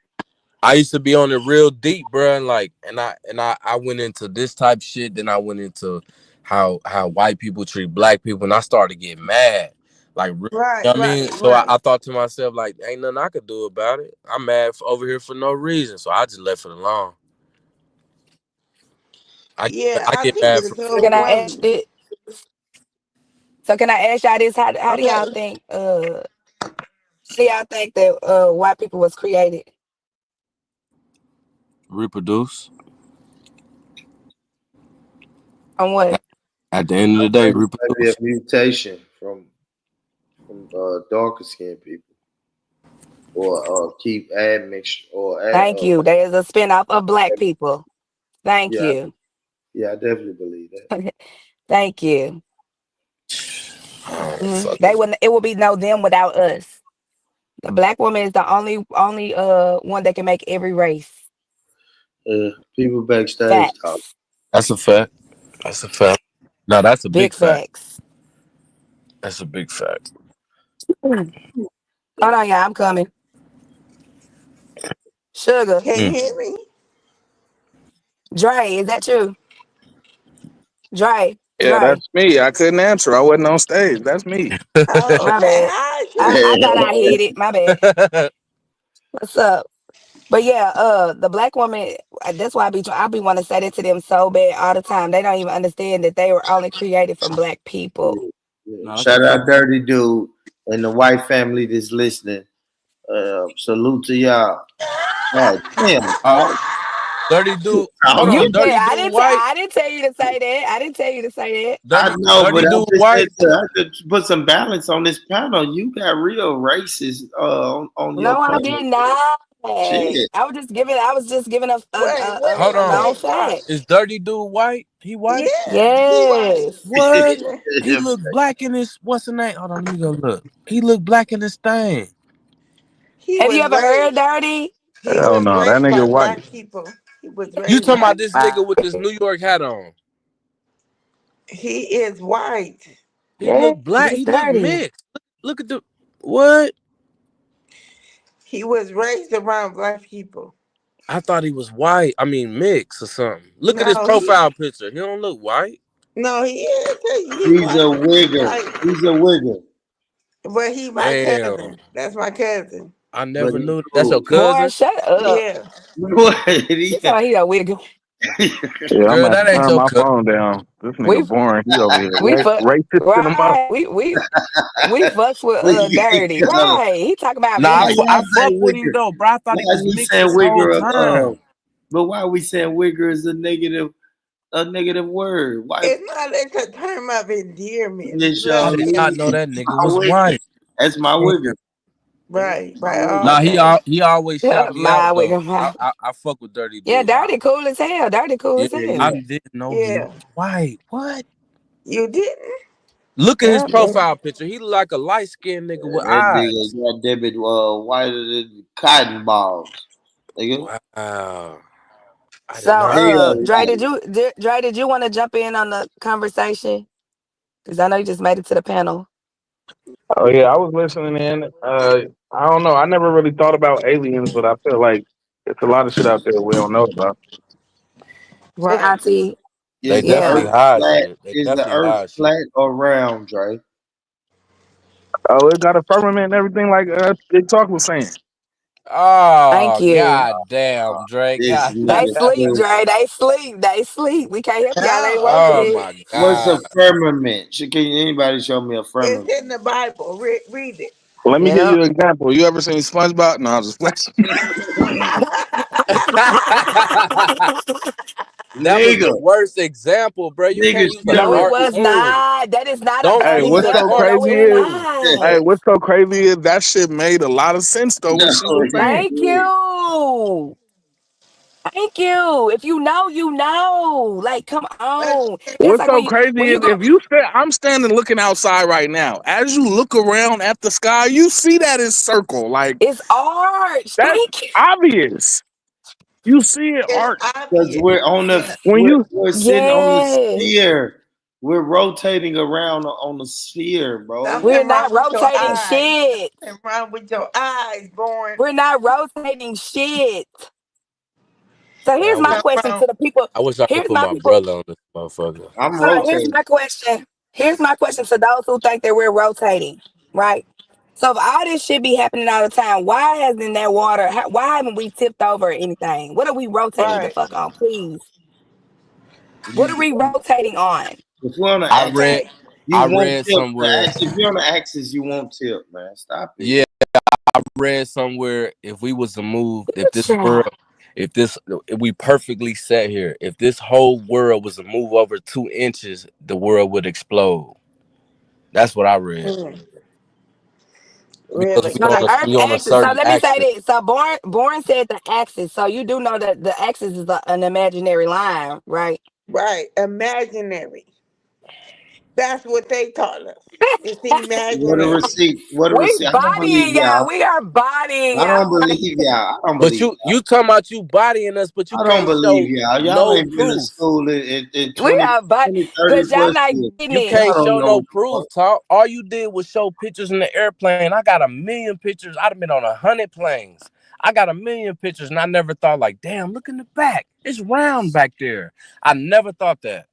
I used to be on it real deep, bro. And like, and I went into this type shit. Then I went into how white people treat black people, and I started getting mad. Like, you Right, know what I right, mean? So I, right. I thought to myself, like, ain't nothing I could do about it. I'm mad over here for no reason. So I just left it alone. I Yeah, I I get think mad it's for so can I ask overwhelming. this? So can I ask y'all this? How do y'all Okay, think? How do y'all think that white people was created? reproduce. On what? At the end of I the day, think it might be a reproduce. mutation from darker skinned people, or keep admixture or add. Thank you. There is a spinoff of Black Add, people. Thank yeah, you. yeah, I definitely believe that. Thank you. Fuck They it. wouldn't. It would be no them without us. The black woman is the only one that can make every race. People backstage talk. Facts. That's a fact. That's a fact. No, that's a big Big fact. facts. That's a big fact. Hold on, yeah, I'm coming. Sugar. can you Mm. hear me? Dre, is that you? Dre. Yeah, Dre. that's me. I couldn't answer. I wasn't on stage. That's me. Oh, My okay. bad. Hi, I sugar. thought I hit it. My bad. What's up? But yeah, the black woman. That's why I be want to say that to them so bad all the time. They don't even understand that they were only created from black people. Yeah, yeah. No, that's a Shout fact. out, Dirty Dude, and the white family that's listening. Salute to y'all. God damn, Uh, dog. Dirty dude. Hold You on, Talking. said dirty dude white. I didn't tell you to say that. I didn't tell you to say that. I Dirty know, but dirty I dude just said white. I could put some balance on this panel. You got real racist on your No, I panel. did not. Shit. I was just giving Wait, what Hold a did on. he known say, Josh? fact. Is dirty dude white? He white? Yeah, he was. Yes. What? He He look black in his what's the name? Hold on, let me go look. He look black in his thing. he Have you was ever heard raised. Dirty? He Hell was no, that raised by nigga white. black people. He was You raised talking by. about this nigga with this New York hat on? He is white. He look black. Yes, He look Dirty. mixed. Look at the what? He was raised around black people. I thought he was white. I mean mixed or something. Look at his No, he. profile picture. He don't look white. No, he is. He He's a white. He wigger. white. He's a wigger. But he my Damn. cousin. That's my cousin. I But never he knew. That's your cool. Boy, cousin? shut up. Yeah. What? You talking he a wiggle. Yeah, I'm Girl, about that to ain't turn your my cousin. phone down. This We nigga boring. He over here we fuck racist in the mouth. right. We fucks with But you can't Dirty. tell him. Right. He talking about Nah, Why me. I y'all fuck say with him wigger? though, bro. I thought he Why was you mixed saying this whole wigger? time. But why we saying wigger is a negative word? Why? It's not. It's a term of endearment. This I Like did yeah. not know it's that nigga my was wigger. white. That's my wigger. Yeah, Right. my Right. Oh, wigger. Nah, okay. he always shout me out My though. wiggle I mouth. I, I fuck with Dirty Yeah, Dude. Dirty cool as hell. Dirty cool Yeah, as Yeah, I hell. yeah. didn't know he was Yeah. white. What? You didn't. Look at his Yeah, that's profile picture. He look like a light skinned nigga with That nigga, eyes. that debit whiter than cotton balls. Nigga. Wow. I so did not. Hell Dre, yeah. did you want to jump in on the conversation? Because I know you just made it to the panel. Oh yeah, I was listening in. I don't know. I never really thought about aliens, but I feel like it's a lot of shit out there we don't know about. Hey, Right. Auntie. They Is the definitely Yeah. Earth hide flat? shit. They Is the definitely Earth hide shit. flat or round, Dre? Oh, it got a firmament and everything like Big Talk was saying. Thank Oh, you. god damn, Drake. This God. They nigga sleep, said, Dre. They sleep. They sleep. We can't help y'all. They Oh Oh, rotate. my "What's god. a firmament? Can anybody show me a it's firmament?" in the Bible. Read it. Let me give Yep. you an example. You ever seen SpongeBob? No, I'm just flexing. That was Nigga, the worst example, bro. You nigga, can't use she a No, it done was cartoon. not. That is not a Don't Hey, funny use what's a so example. No, crazy it's is, cartoon. hey, not. what's so crazy is that shit made a lot of sense though what no, she was he saying. Thank did. you. Thank you. If you know, you know. Like, come But on. Just What's like so crazy when you is go, if you stand, I'm standing looking outside right now. As you look around at the sky, you see that it's circle. Like it's arch. that's Thank you. obvious. You see it it's art Because obvious. we're on the Yeah. when you. we're sitting on the Yes. sphere. We're rotating around on the sphere, bro. We're Something not wrong with your rotating eyes. shit. Something wrong with your eyes, born. We're not rotating shit. So Man, here's my Something question wrong. to the people. I wish I could Here's put my my people. brother on this motherfucker. I'm Hold on. Here's rotating. my question. Here's my question to those who think that we're rotating, right? So if all this shit be happening all the time, why hasn't that water? Why haven't we tipped over anything? What are we rotating the Right. fuck on? Please. What are You, we rotating on? if we're on the I axis, read Okay. you I won't read tilt. somewhere. If you're on the axis, you won't tilt, man. Stop it. Yeah, I read somewhere if we was to move, if this Child. world, if we perfectly sat here, if this whole world was to move over 2 inches, the world would explode. That's what I read. Mm, Because really? So the Earth we on a axis. So certain let me say axis. this. So Born said the axis. So you do know that the axis is an imaginary line, right? Right. Imaginary. That's what they taught us. It's What a imaginary. receipt. What a We receipt. I don't believe bodying y'all. y'all. We are bodying I don't y'all. believe y'all. I don't But believe you talking about you bodying us, but you y'all. I don't can't believe show y'all. Y'all no ain't been to proof. school in We 20, are, but 20, 30 because y'all plus not years. getting You it. can't Y'all don't show know no what the proof, fuck. talk. All you did was show pictures in the airplane. I got a million pictures. I'd have been on 100 planes. I got a million pictures, and I never thought like, damn, look in the back. It's round back there. I never thought that.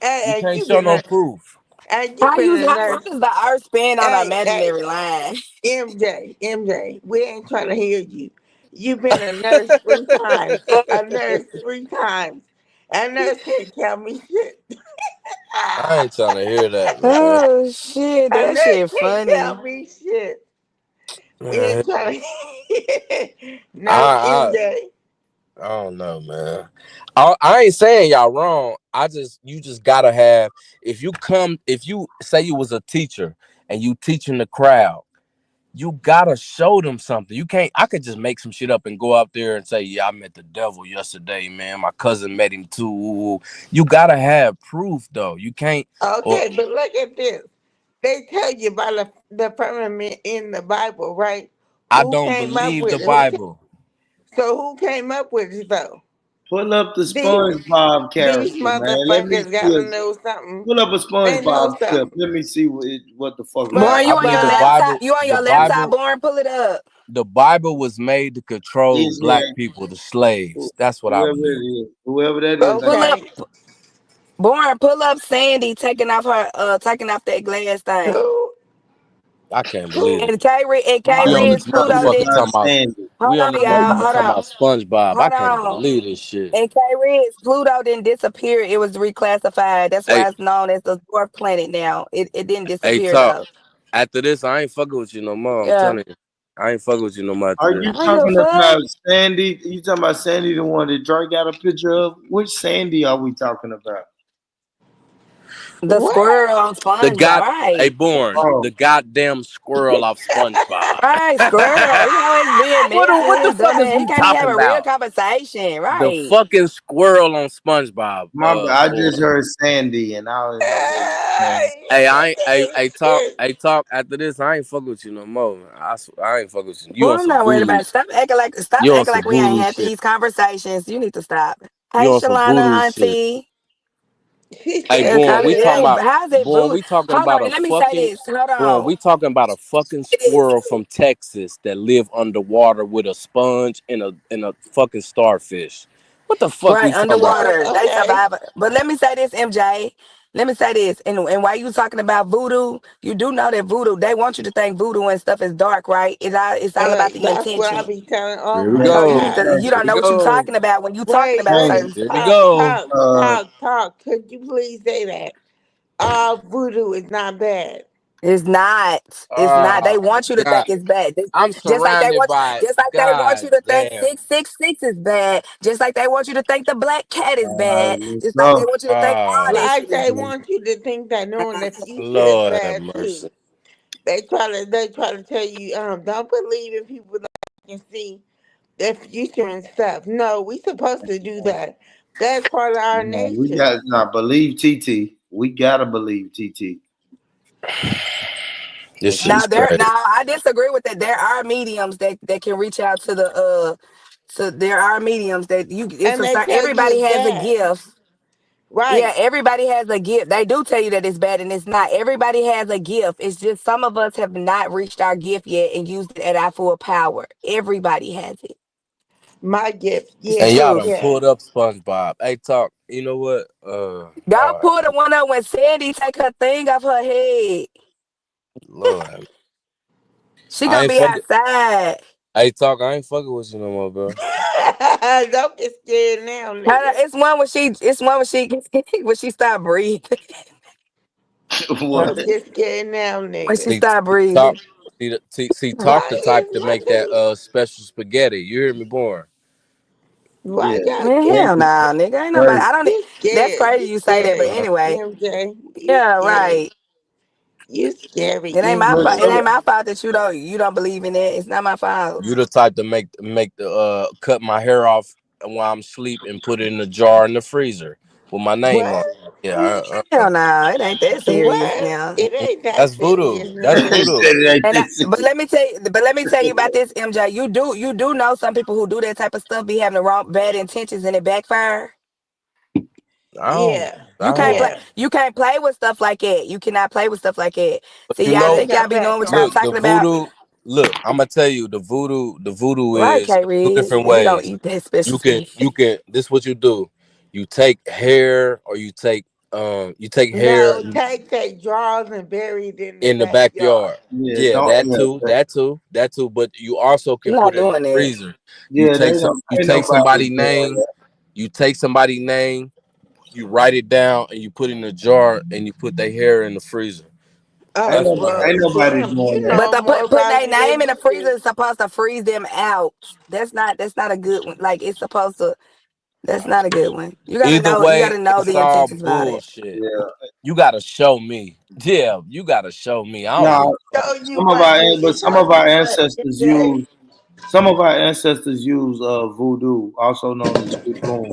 You And can't you show been no a proof. and you How been you? a How nurse. does the Earth spin on an Hey, imaginary line? MJ, we ain't trying to hear you. You've been a nurse 3 times. A nurse 3 times. A nurse can't tell me shit. I ain't trying to hear that, man. Oh shit, A that nurse shit can't tell funny. me shit. We Man, ain't trying to Nurse I MJ. I don't know, man. I ain't saying y'all wrong. You just gotta have if you say you was a teacher and you teaching the crowd, you gotta show them something. You can't. I could just make some shit up and go out there and say, "Yeah, I met the devil yesterday, man. My cousin met him too." You gotta have proof, though. You can't. Or Okay, but look at this. They tell you about the firmament in the Bible, right? I Who don't came up believe the with it? Bible. So who came up with it though? Pull up the These SpongeBob these character, man. Let me motherfuckers see. gotta know something. Pull up a They know SpongeBob clip. something. Let me see what the fuck is But Born, going you I on your believe but laptop? You on The your laptop? Bible. Born, pull it up. The Bible was made to control black Israel. people, the slaves. That's what I Whoever believe. it is, whoever that is, Pull ain't. up, okay. Born, pull up Sandy taking off that glass thing. Who I can't believe who it. And K Why We on you Ridge this Pluto talking motherfucker did. about talking about. Sandy? Hold We on on, this y'all. motherfucker Hold talking on. about SpongeBob. I Hold can't on. believe this shit. And K Ridge Pluto didn't disappear. It was reclassified. That's Hey, why it's known as the dwarf planet now. It didn't hey, disappear talk. though. After this, I ain't fucking with you no more. I'm Yeah. telling you, I ain't fucking with you no more after Are this. you I don't give a talking fuck. about Sandy? You talking about Sandy, the one that Drake got a picture of? Which Sandy are we talking about? The what? squirrel on The SpongeBob. god, a Right. born Oh, the goddamn squirrel off SpongeBob. Right, squirrel. You know, it's being What the messy, fuck is dumbass. He we can't even talking have a real about? conversation. The Right. fucking squirrel on SpongeBob. my bad. I just Born. heard Sandy, and I don't know what you're saying. Hey, I ain't. Shit. Hey, talk. After this, I ain't fucking with you no more. Man. I ain't fucking with you. You Well, on I'm some not worried voodoo? about it. Stop You on acting some like we ain't voodoo had shit? these conversations. You need to stop. Hey You on some Shalana, voodoo shit? Auntie. She Hey, said It boy, kind of we talking is. voodoo. about How's it boy, voodoo? we talking Hold about on, a and let me say fucking this. Hold boy, on. we talking about a fucking It is squirrel from Texas that live underwater with a sponge and a fucking starfish. What the fuck right we talking about? underwater. They Okay. survive. But let me say this, MJ. Let me say this. And while you talking about voodoo, you do know that voodoo. They want you to think voodoo and stuff is dark, right? It's all about the That's what I intention. be telling. Oh Here we my So you go. need God. to. You Here don't we know what you're go. talking about when you talking Wait, about Hey, wait. certain. Here we Talk, go. talk, uh, talk, talk. Could you please say that? All voodoo is not bad. It's not. It's not. They Oh want you to God. think it's bad. I'm Just like they surrounded want by just like they want you God to think damn. 666 is bad. Just like they want you to think the black cat is bad. let's Just like they go. want you to think all that Oh Like shit is they bad. want you to think that knowing the future is Lord have bad too. mercy. They try to tell you, don't believe in people that can see their future and stuff. No, we supposed to do that. That's part of our No, we nature. got not believe TT. We gotta believe TT. This Now shit's there crazy. now I disagree with that. There are mediums that can reach out to the so there are mediums that you it's And a they certain tell you everybody it's has a bad. gift. Yeah, Right. everybody has a gift. They do tell you that it's bad and it's not. Everybody has a gift. It's just some of us have not reached our gift yet and used it at our full power. Everybody has it. My gift. It's the And Yeah, y'all done truth. yeah. pulled up SpongeBob. Hey, talk. You know what? Y'all All right. pull the one up when Sandy take her thing off her head. Lord, She I gonna ain't be fucking. outside. Hey, talk. I ain't fucking with you no more, bro. Don't get scared now, Hold on, nigga. it's one when she when she start breathing. What? Don't get scared now, When she nigga. See, start talk. breathing. Talk Why the type is to one make that thing? special spaghetti. You hear me, born? Why Yeah. y'all Man, scared? hell no, nigga. Ain't nobody. Crazy. I don't. You That's scared. crazy You you say that, but scary. anyway. MJ. You Yeah, scary. right. You scary, It ain't my But fault. MJ. It some ain't my fault that you don't believe in it. It's not my fault. You the type to make the cut my hair off while I'm asleep and put it in a jar in the freezer with my name on What? it. Yeah, Hell no, it ain't that serious What? now. It ain't that that's voodoo. serious, That's nigga. voodoo. said it ain't And this. but let me tell you about this, MJ. You do know some people who do that type of stuff be having the wrong bad intentions and it backfire. I don't. Yeah. I You can't don't. play. Yeah. You can't play with stuff like that. You cannot play with stuff like that. But See, you y'all They know, think y'all come be back knowing what y'all look, on. the talking about, voodoo. Look, I'm gonna tell you the voodoo right, is K. two Reed? different He don't ways. eat that special You can shit. you can. This what you do. You take hair or you take hair No, take drawers and bury it in the in the backyard. backyard. Yeah, Yeah, don't. that Yeah, too, that too, that too. But you also I'm can not put it in the doing that. freezer. yeah, they don't. You Ain't take nobody somebody's doing name, that. you take somebody's name, you write it down, and you put it in a jar, and you put their hair in the freezer. Ain't That's Oh what nobody. well, Ain't happens. nobody damn! doing You that. But know the more putting about their it than name in the we freezer do. is supposed to freeze them out. That's not a good one. Like it's supposed to. That's not a good one. You gotta Either know. You way, gotta know it's the all intentions about it. bullshit. Yeah. You gotta show me. Yeah, you gotta show me. I don't give No, a fuck. Show you what, nigga? some Show of you our what, ancestors MJ? use. Some of our ancestors use voodoo, also known as voodoo,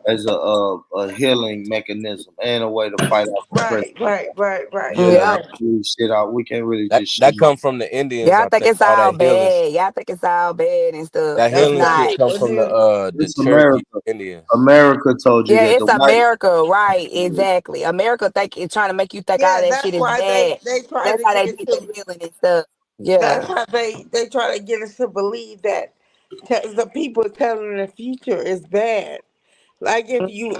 as a healing mechanism and a way to fight off oppression. Right, right, right, right, Yeah, Yep. right. that's really shit out. We can't really That just that shoot. come from the Indians, Y'all I think think. it's All all that healing, bad. Y'all think it's all bad and stuff. that It's That's healing what not. shit come people from do. the It's Cherokee America. Indians. America told you Yeah, that the it's white. America, right? Exactly. America think it's trying to make you think all Yeah, that that's shit is why bad. they try That's to how get they us did to. the healing and stuff. That's Yeah. how they try to get us to believe that the people telling the future is bad. Like if you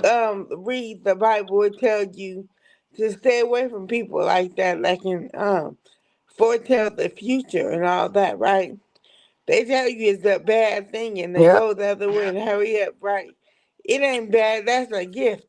read the Bible, it tells you to stay away from people like that that can foretell the future and all that, right? They tell you it's a bad thing and they Yep. go the other way and hurry up, right? It ain't bad. That's a gift.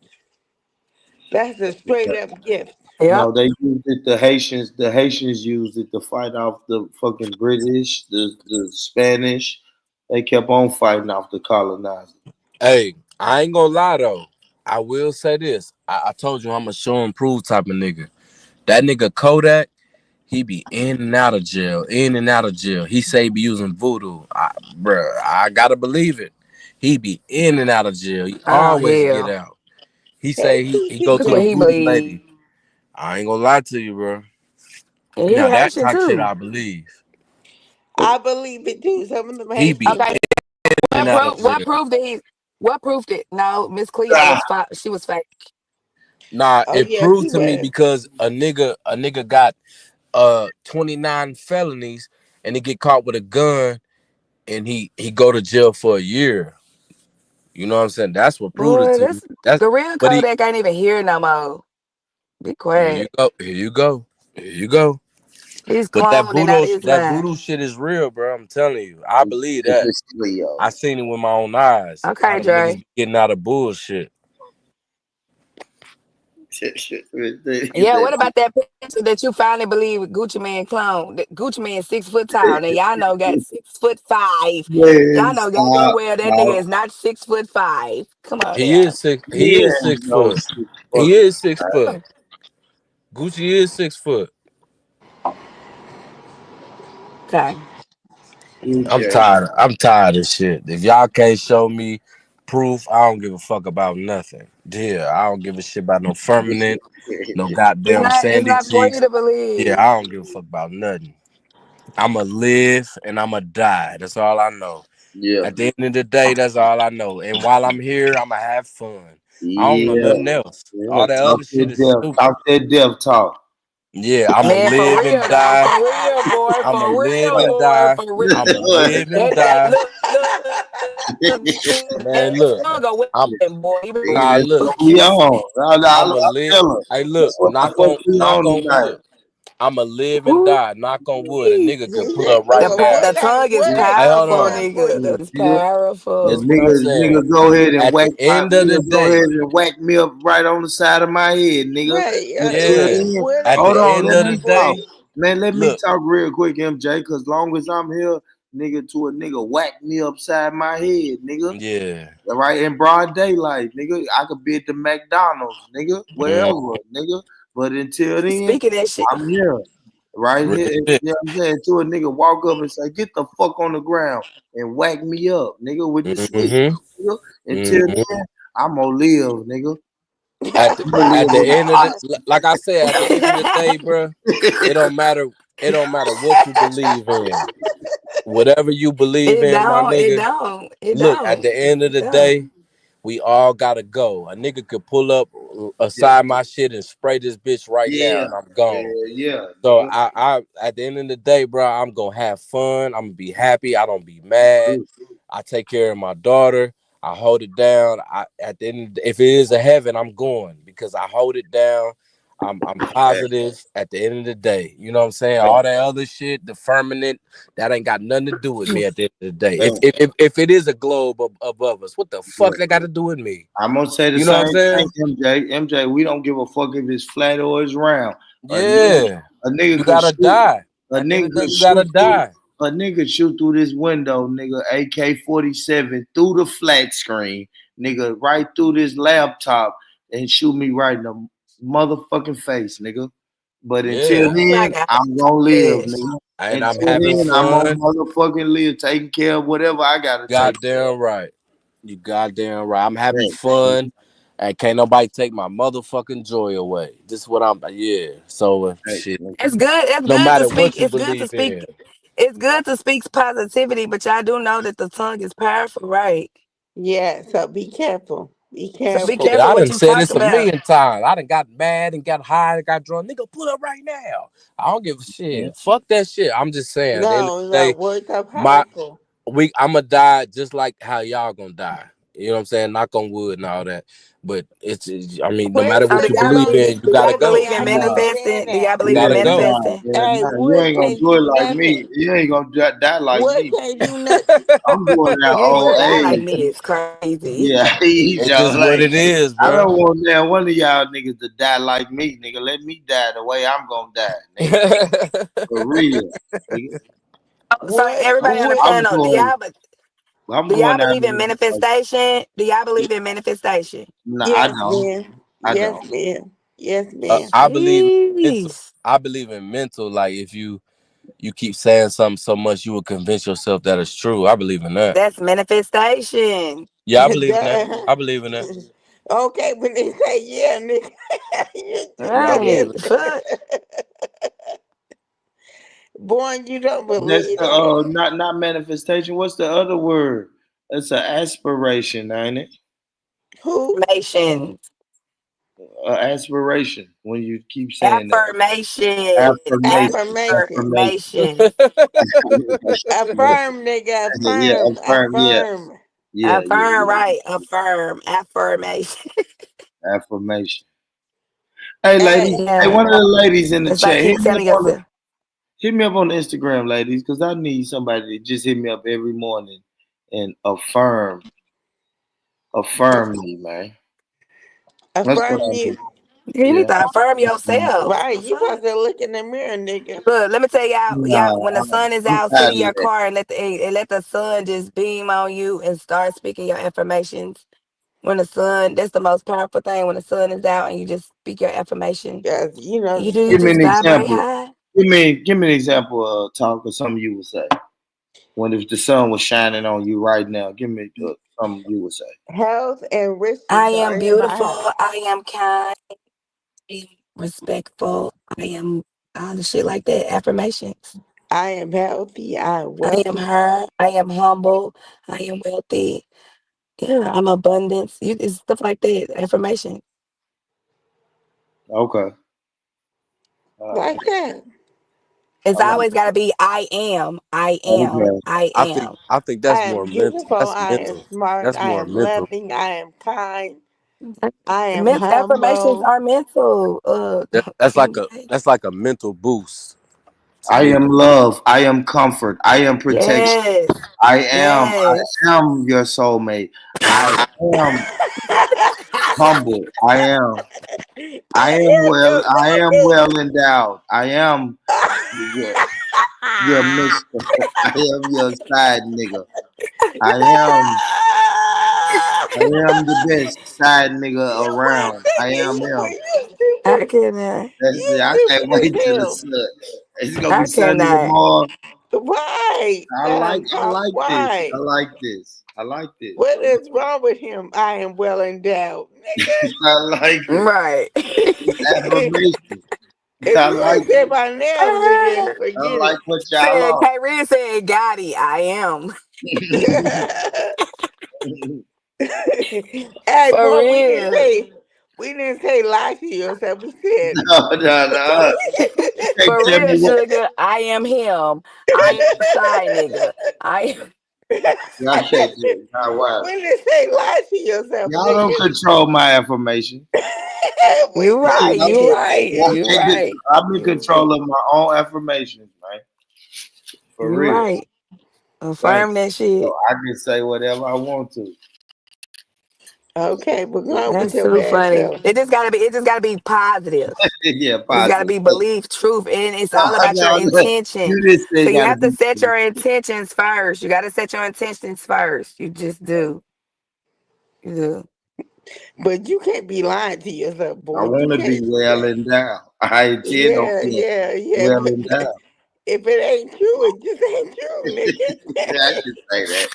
That's a straight up gift. Yep. No, they used it. The Haitians used it to fight off the fucking British, the Spanish. They kept on fighting off the colonizers. Hey, I ain't gonna lie though. I will say this. I told you I'm a show and prove type of nigga. That nigga Kodak, he be in and out of jail, in and out of jail. He say he be using voodoo. Bruh, I gotta believe it. He be in and out of jail. He Oh always get hell. out. He Hey, say he go Look to TT, the what he voodoo believe. lady. I ain't gonna lie to you, bro. And he Now that Haitian type shit too. I believe. I believe it too. Some of them He be Haitians. Okay. in and What out of proof? What jail. proof that he? What proved it? No, Miss Cleo Ah, was she was fake. Nah, Oh it yeah, she proved to me was. because a nigga got 29 felonies and he get caught with a gun and he go to jail for a year. You know what I'm saying? That's what proved it Boy, to me. this That's the real but he Kodak ain't even here no more. Be here you quiet. go. Here you go. Here you go. He's But cloning out his that mind. voodoo shit is real, bro. I'm telling you. I believe that. It's Leo. I seen it with my own eyes. How Okay, them niggas Dre. be getting out of bullshit. Yeah, what about that picture that you finally believe Gucci Man clone? That Gucci Man 6 foot tall. Now y'all know got 6'5". Y'all Man, know goddamn stop, well that nigga stop. is not 6'5". Come on He now. is six. He He is ain't 6 foot. no shit He fucking. is 6 foot. Gucci is 6 foot. Okay. I'm Okay. tired. I'm tired of shit. If y'all can't show me proof, I don't give a fuck about nothing. Yeah, I don't give a shit about no firmament, no goddamn It's sandy not for you cheeks. to Yeah, believe. I don't give a fuck about nothing. I'ma live and I'ma die. That's all I know. Yeah. At the end of the day, that's all I know. And while I'm here, I'ma have fun. I don't know Yeah. nothing else. Yeah. All that Talk other shit that is death. stupid. Talk that death talk. Yeah, I'ma Man, for live and real though. die. For real, boy. I'ma For live real, and boy. die. For real. I'ma live and That die. Man, that look, tongue go with I'm him, boy. He Nigga, nah that's look. what we on. I'ma I'm live. telling. Hey, That's look, what the fuck we knock on on tonight. wood. I'ma live and Ooh, die. Knock on wood. A nigga could She pull said, up right now. the tongue is Hey, hold powerful, on. nigga. Yeah, That's nigga. Yeah, This powerful. what I'm saying. nigga, go ahead and At the end of the go ahead day, and whack me up right on the side of my head, nigga. right, Until yeah. then, what At a hold the on, end picture let of me the before talk, day, you. man. Let me look. talk real quick, MJ. Cause long as I'm here, nigga, to a nigga whack me upside my head, nigga. Yeah. Right in broad daylight, nigga. I could be at the McDonald's, nigga, Mm, wherever, nigga. But until then, Speaking that shit. I'm here. Right real here, shit. you know what I'm saying? To a nigga walk up and say, get the fuck on the ground and whack me up, nigga, with the stick. Mm-hmm. Nigga. Until Mm-hmm. then, I'm gonna live, nigga. At the I'm gonna at live the in end of the the like I said, at the end of the day, bro, it don't matter. It don't matter what you believe in. Whatever you believe It in, my don't. It nigga. don't. It Look, at don't. the end of It the don't. day, we all gotta go. A nigga could pull up yeah, aside my shit and spray this bitch right now, yeah, and I'm gone. yeah, yeah, So nigga. at the end of the day, bro, I'm gonna have fun. I'm gonna be happy. I don't be mad. I take care of my daughter. I hold it down. At the end, if it is a heaven, I'm going because I hold it down. I'm Hey, positive at the end of the day. You know what I'm saying? hey, All that other shit, the firmament, that ain't got nothing to do with me at the end of the day. hey, If it is a globe above us, what the fuck that got to do with me? I'm gonna say the You know what same I'm thing, saying? MJ. MJ, we don't give a fuck if it's flat or it's round. Yeah. A nigga You could gotta shoot. die. A At the end nigga of the day, could you gotta shoot through. die. A nigga shoot through this window, nigga. AK-47 through the flat screen, nigga, right through this laptop and shoot me right in the motherfucking face, nigga. But until Yeah. Oh my then, god. I'm gonna live, Fish. nigga. And I'm Until having then, I'm gonna fun. motherfucking live, taking care of whatever I gotta take care Goddamn right. You goddamn right. I'm having of. fun. And can't nobody take my motherfucking joy away. This is what I'm yeah. So Hey, shit. nigga. It's good. It's No good to matter speak. what you It's good to believe speak. in. It's good to speak positivity, but y'all do know that the tongue is powerful, right? Yeah, so be careful. Be So be Yeah, careful careful. I what done you said talk this a about. million times. I done got mad and got high and got drunk. Nigga, pull up right now. I don't give a shit. Fuck that shit. I'm just saying, at the end of No, the no, day, words are my powerful. I'ma die just like how y'all gonna die. You know what I'm saying? Knock on wood and all that. But I mean, no matter So what Question, do you y'all believe Boo. in, believe? you Do gotta y'all Question, go. believe in I know Nah, you saying manifesting? Do that. y'all You believe in gotta yeah, go. nah, manifesting? yeah, Hey, nah. You Wood ain't gonna can't do it do like nothing. me. You ain't gonna die like Wood me. can't do nothing. I'm doing that You ain't old gonna die like age. me. It's crazy. Yeah, he It's don't just what like. it is, I bro. don't want that one of y'all niggas to die like me, nigga. Let me die the way I'm gonna die, nigga. For real, nigga. So Wood, everybody on the Wood, I'm panel, going. I'm do y'all going out believe in here. manifestation? Do y'all believe in manifestation? No, I yes, don't. ma'am. I Yes, don't. ma'am. Yes, ma'am. I believe in mental. Jeez. I believe in mental. Like if you keep saying something so much, you will convince yourself that it's true. I believe in that. That's manifestation. Yeah, I believe in that. Duh. I believe in that. Okay, when they say yeah, nigga, you Yeah, I know believe Right. in this. Fuck. Boy, you don't That's believe the that. not manifestation. What's the other word? It's an aspiration, ain't it? Who? Nation. Aspiration. When you keep saying that. Affirmation. Affirmation. Affirmation. Affirmation. Affirmation. Affirm, nigga. Yeah, Affirm. affirm. Yeah, Affirm. yeah, yeah, Affirm, yeah. right. Affirm. Affirmation. Affirmation. Hey, ladies. Hey, Hey, Yeah. one of the ladies in the It's like chat, keep telling yourself. hit me up on Instagram, ladies, because I need somebody to just hit me up every morning and affirm me, man. That's what affirm I need. you. You need Yeah. to affirm yourself. Right. The You fuck? supposed to look in the mirror, nigga. Look, let me tell y'all, Nah, when the sun is I'm out, sit tired in of your that. car and let the sun just beam on you and start speaking your affirmations. When the sun, that's the most powerful thing. When the sun is out and you just speak your affirmation, Yes, you know, you do Give me just an vibrate example. high. Give me an example, talk or something you would say. When if the sun was shining on you right now, give me something you would say. health and I riches are am in my beautiful. house. I am kind. I am respectful. I am all the shit like that. Affirmations. I am healthy. I am I am wealthy. her. I am humble. I am wealthy. Yeah, I'm abundance. It's stuff like that. Affirmation. Okay. All right. Like that. It's I like always got to be I am. I am. okay. I am. I think I that's am more mental. beautiful. That's I am mental. smart. That's I more am mental. loving. I am kind. I am Affirmations humble. are mental. MJ. That's like a mental boost to I me. am love. I am comfort. I am protection. Yes. Yes. I am your soulmate. I am humble. I am well endowed. I am your, your mister. I am your side nigga. I am the best side nigga around. I am Boy, him. you I stupid. cannot. That's it. You I can't stupid as wait till the hell. sun. It's gonna be I sunny cannot. tomorrow. Why? I like this. I Why? like this. I like this. What is wrong with him? I am well endowed. I like it. Right. It's affirmation. If I you like ain't said it. by now, nigga, I forget like it. what y'all Said on. K Red said Gotti, I am. Hey, For boy, real. we didn't say lie to yourself. We said No, no, no. You can't For tell me real, what sugar. I am him. I am a shy nigga. I am. y'all can't do it. Not wild. we didn't say lie to yourself, Y'all don't nigga. control my affirmation. We You right. said You it. right. Y'all You can't right. I'm in You control right. of my own affirmations, man. For You real. right. Thank Affirm that you. shit. So I can say whatever I want to. Okay, but go on with That's your too bad funny. self. It just gotta be positive. Yeah, It's gotta positive. be belief, truth, and it's No, all about your no, intention. you just So say you gotta have to be set your intentions first. You gotta set your intentions first. You just do. You do. But you can't be lying to yourself, I boy. You want to be can't do well that. endowed. I intend on Yeah, being yeah, yeah. well But endowed. if it ain't true, it just ain't true, I can say that.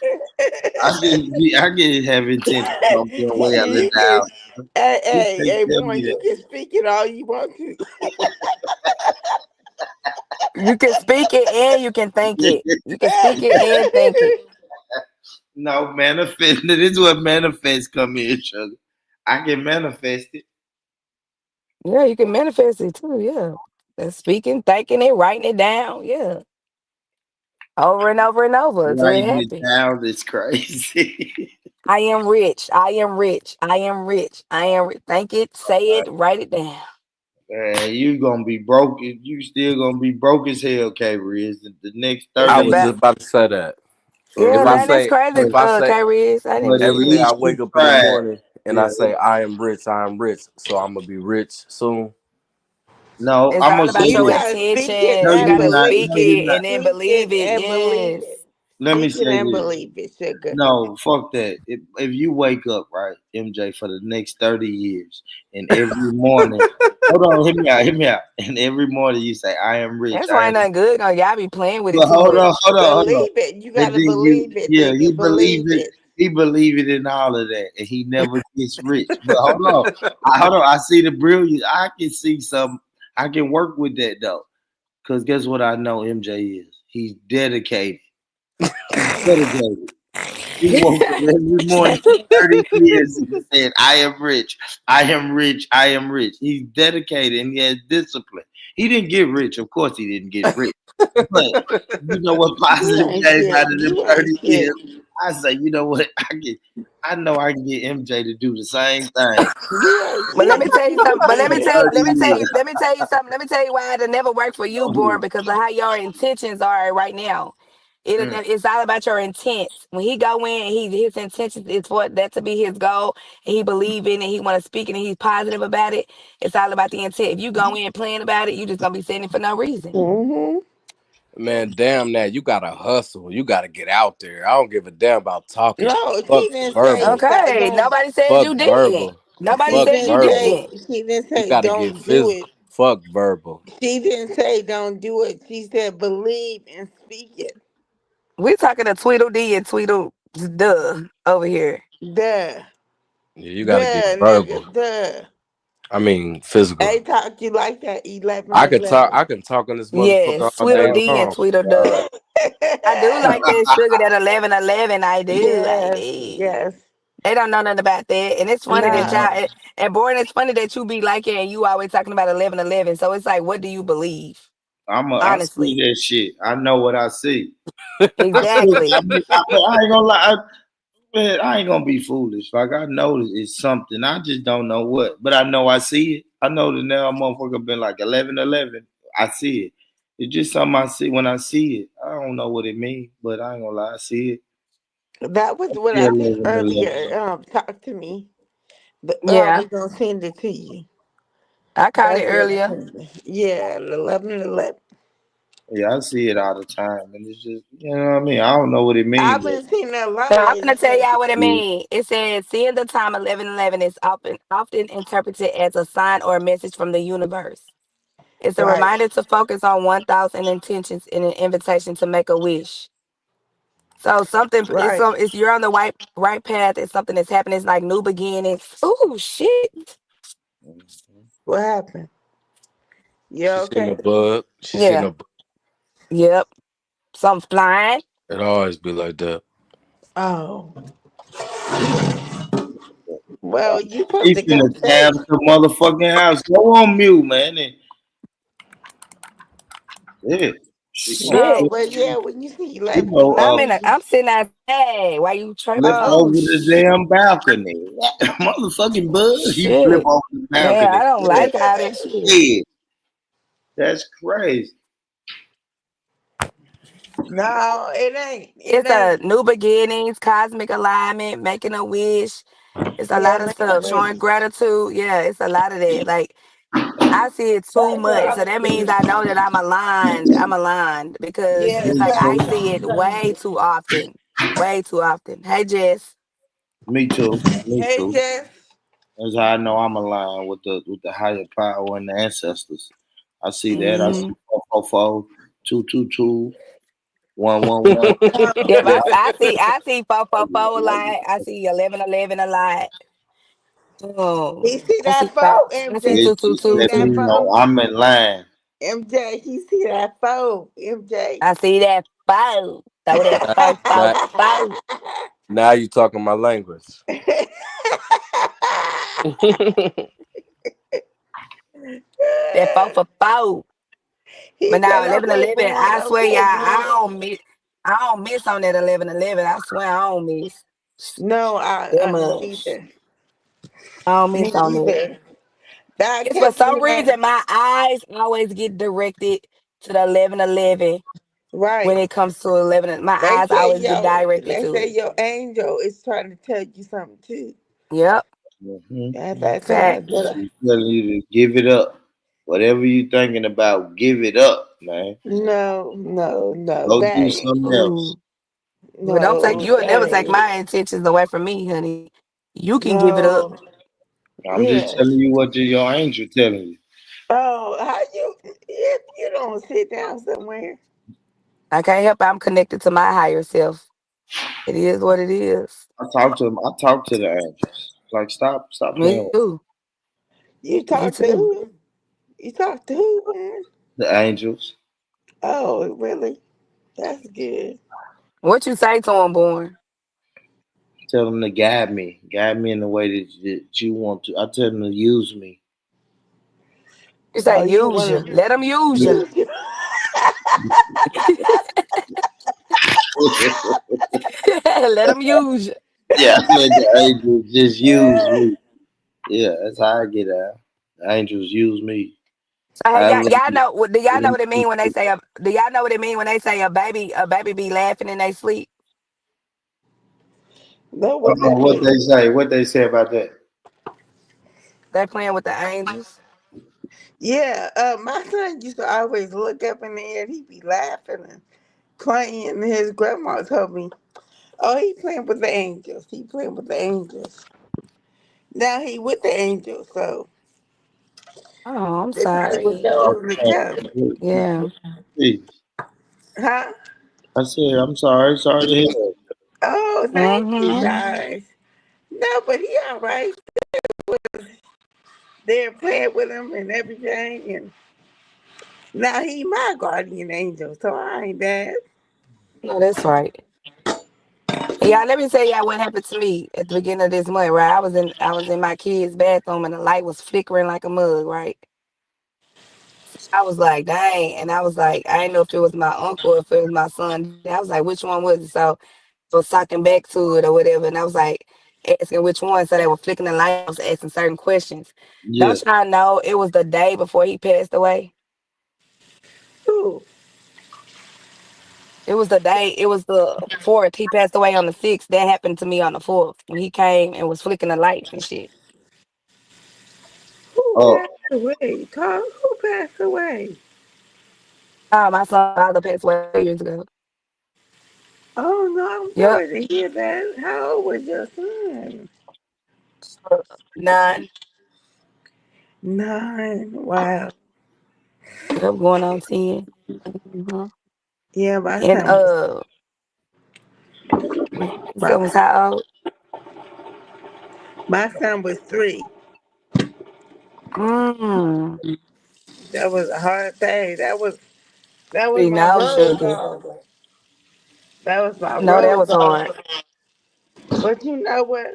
nigga. I can have intentions on being well You endowed. can, hey, You hey, can't hey, tell boy, me you that. can speak it all you want to. You can speak it and you can think it. You can speak it and think it. No, manifest. This is what manifest come in, sugar. I can manifest it. Yeah, you can manifest it too. Yeah. That's speaking, thinking it, writing it down. Yeah. Over and over and over until it Writing it happens. down is crazy. I am rich. I am rich. I am rich. I am think it, say it, write it down. Man, you gonna be broke. You still gonna be broke as hell, K. Riz. The next It's 30 I a was bat. just about to say that. for Yeah, If real. I man, that's say crazy. if I say Kyrie, I didn't But even at every know day I that. least you wake up in the tried. morning and I Yeah. say I am rich, so I'm gonna be rich soon. No, It's I'm all gonna say about You your this. gotta speak it No, intentions. You and got you're to not. believe speak No, you're it. it not. and then Speak believe it it. and believe Yes. it. Let me Speak it say and this. believe it, sugar. No, fuck that. If you wake up, right, MJ, for the next 30 years, and every morning, hold on, hear me out. And every morning you say, I am rich, That's I why am. ain't nothing good. Y'all be playing with it But too much. hold on. Believe it. You And gotta then you, believe it, yeah, nigga. Believe it. he believe it in all of that, and he never gets rich. But hold on, I see the brilliance. I can see some, I can work with that though. Because guess what I know MJ is? He's dedicated. Dedicated. He woke up every morning for 30 years and said, I am rich. I am rich. I am rich. He's dedicated and he has discipline. He didn't get rich. Of course, he didn't get rich. But you know what You positive ain't came shit. out of them You 30 ain't years? shit. I say, you know what? I know I can get MJ to do the same thing. You ain't But let shit. me tell you something. But let me In tell you, 30 years. let me tell you something. Let me tell you why it'll never work for you, born, because of how your intentions are right now. Mm. It's all about your intent. When he go in, his intentions is for that to be his goal, and he believe in it, he want to speak it, and he's positive about it. It's all about the intent. If you go in playing about it, you just gonna be saying it for no reason. Mm-hmm. Man, damn that. You gotta hustle. You gotta get out there. I don't give a damn about talking. No, Fuck she didn't say verbal. that. Okay, Don't. nobody said Fuck you didn't. verbal. Nobody She Fuck said you didn't verbal. say. didn't. She didn't You say gotta get don't do it. physical. Fuck verbal. She didn't say don't do it. She said believe and speak it. We talking to Tweedledee and Tweedle duh over here. Duh. Yeah, you gotta get Duh, nigga. verbal. Duh. I mean physical. They talk to you like that 11-11. I can talk on this motherfucker Yes, all day Tweedledee and long. Tweedledum. I do like that sugar, that 11-11. I do. I Yes, do. yes. They don't know nothing about that. And it's funny that Nah. and boy, it's funny that you be like it and you always talking about 11-11. So it's like, what do you believe? I see Honestly. that shit. I know what I see. I see. Exactly. But I ain't gonna lie. Man, I ain't gonna be foolish. Like I know it's something. I just don't know what. But I know I see it. I know that now motherfucker been like 11-11. I see it. It's just something I see when I see it. I don't know what it means, but I ain't gonna lie, I see it. That was what Yeah, I think 11-11. earlier. Talk to me. I Yeah. was gonna send it to you. I caught it That's what I earlier. think. Yeah, 11-11. Yeah, I see it all the time. And it's just you know what I mean? I don't know what it I've means, but been seeing that a So lot I'm gonna tell lately. y'all what it yeah. means. It says seeing the time 11-11 is often interpreted as a sign or a message from the universe. It's a Right, reminder to focus on 1,000 intentions and an invitation to make a wish. So something right. it's you're on the right path. It's something that's happening. It's like new beginnings. Oh shit. What happened? You She seen a okay? bug. She seen Yeah. a bug. Yep. Something flying. It always be like that. Oh, well, you supposed He to finna come tab say. the motherfucking house. Go on mute, man. And, yeah. She gonna No, Shit. flip, but yeah, when you see she 11, go I'm sitting outside. Why you trying? flip Oh oh, over the shit. damn balcony. Motherfucking bug. He flip Shit. over the Man, balcony. I don't Yeah. like all that shit. Yeah. That's crazy. no, it ain't. It It's a ain't. new beginnings, cosmic alignment, making a wish. It's a Yeah, lot of make a stuff. wish. Showing gratitude. Yeah, it's a lot of that. Like I see it too much. So that means I know that I'm aligned. I'm aligned because Yeah, it's Me like I too. see it way too often. Way too often. Hey Jess. Me too. Me hey, too. Jess. That's how I know I'm aligned with the higher power and the ancestors. I see that. I Hmm. see 444, 222, 111. Yeah, Yeah, but I see 444 a lot. I see 11-11 a lot. Oh, He see I see that five. phone, I see MJ. two it two He just see two let me that too. know phone, I'm in line. MJ. He see that phone, MJ. I see that foe. Throw that Now, foe, now, foe, foe. now you talking my language. That foe for foe. He But said, now "Okay, 11-11, born. I swear, y'all, Okay, born." I don't miss on that 11-11. I swear I don't miss No, that I me much. neither. I don't Me miss on it. neither. That It's for kept some me at reason my eyes always get directed to the 11-11 when right. it comes to 11. My eyes always get directed They to say it. your angel is trying to tell you something too Yep. Hmm. at that time. Fact. But He's telling you to give it up. Whatever you thinking about, give it up, man. no, no, no, Go do that something else. Mm. But don't take no, you'll that never take ain't my intentions away from me, honey. You can give it up. no. I'm just Yeah. telling you what your angel telling you. Oh, how you if you don't sit down somewhere? I can't help it. I'm connected to my higher self. It is what it is. I talk to him. I talk to the angels. Like stop playing Me with too. You Me talk to too. who? You talk to who, man? the angels. Oh, really? That's good. What you say to him, born? tell them to guide me in the way that you want to. I tell them to use me. You say Oh, you use want you. to Let them use you. use you. Let them use you. Yeah, let the angels just use me. Yeah, that's how I get out. The angels use me. So hey, However, y'all know what? Do y'all know them- what it mean when they say? Do y'all know what it mean when they say a baby be laughing in they sleep? Know what that what means? they say? What they say about that? They playing with the angels. Yeah, my son used to always look up in the air. He'd be laughing and playing. And his grandma told me, "Oh, he playing with the angels. He playing with the angels. Now he with the angels. So Oh, I'm they probably will sorry. tell Oh, him to come, Yeah. please. huh? I said, I'm sorry. Sorry to hear that. Oh, thank you Mm-hmm. guys. No, but he all right. They're playing with him and everything, and now he my guardian angel. So I ain't bad. No, that's right. Yeah, let me tell y'all what happened to me at the beginning of this month, right? I was in my kid's bathroom and the light was flickering like a mug, right? I was like, dang, and I was like, I didn't know if it was my uncle or if it was my son. I was like, which one was it? So I was talking back to it or whatever, and I was like asking which one. So they were flicking the light. I was asking certain questions. Yeah. Don't y'all know it was the day before he passed away? Ooh, It was the day. It was the fourth. He passed away on the sixth. That happened to me on the fourth when he came and was flicking the lights and shit. who Oh, passed away? Carl, who passed away? My son's father passed away 2 years ago. Oh no, I'm Yep. sorry to hear that. How old was your son? 9. 9. Wow. Yep. Going on 10. Hmm. Yeah, my And son was my my, son was how old? my son was 3. Mm. That was a hard thing. That was See, my no road sugar. dog. That was my No, that road was dog. hard. But you know what?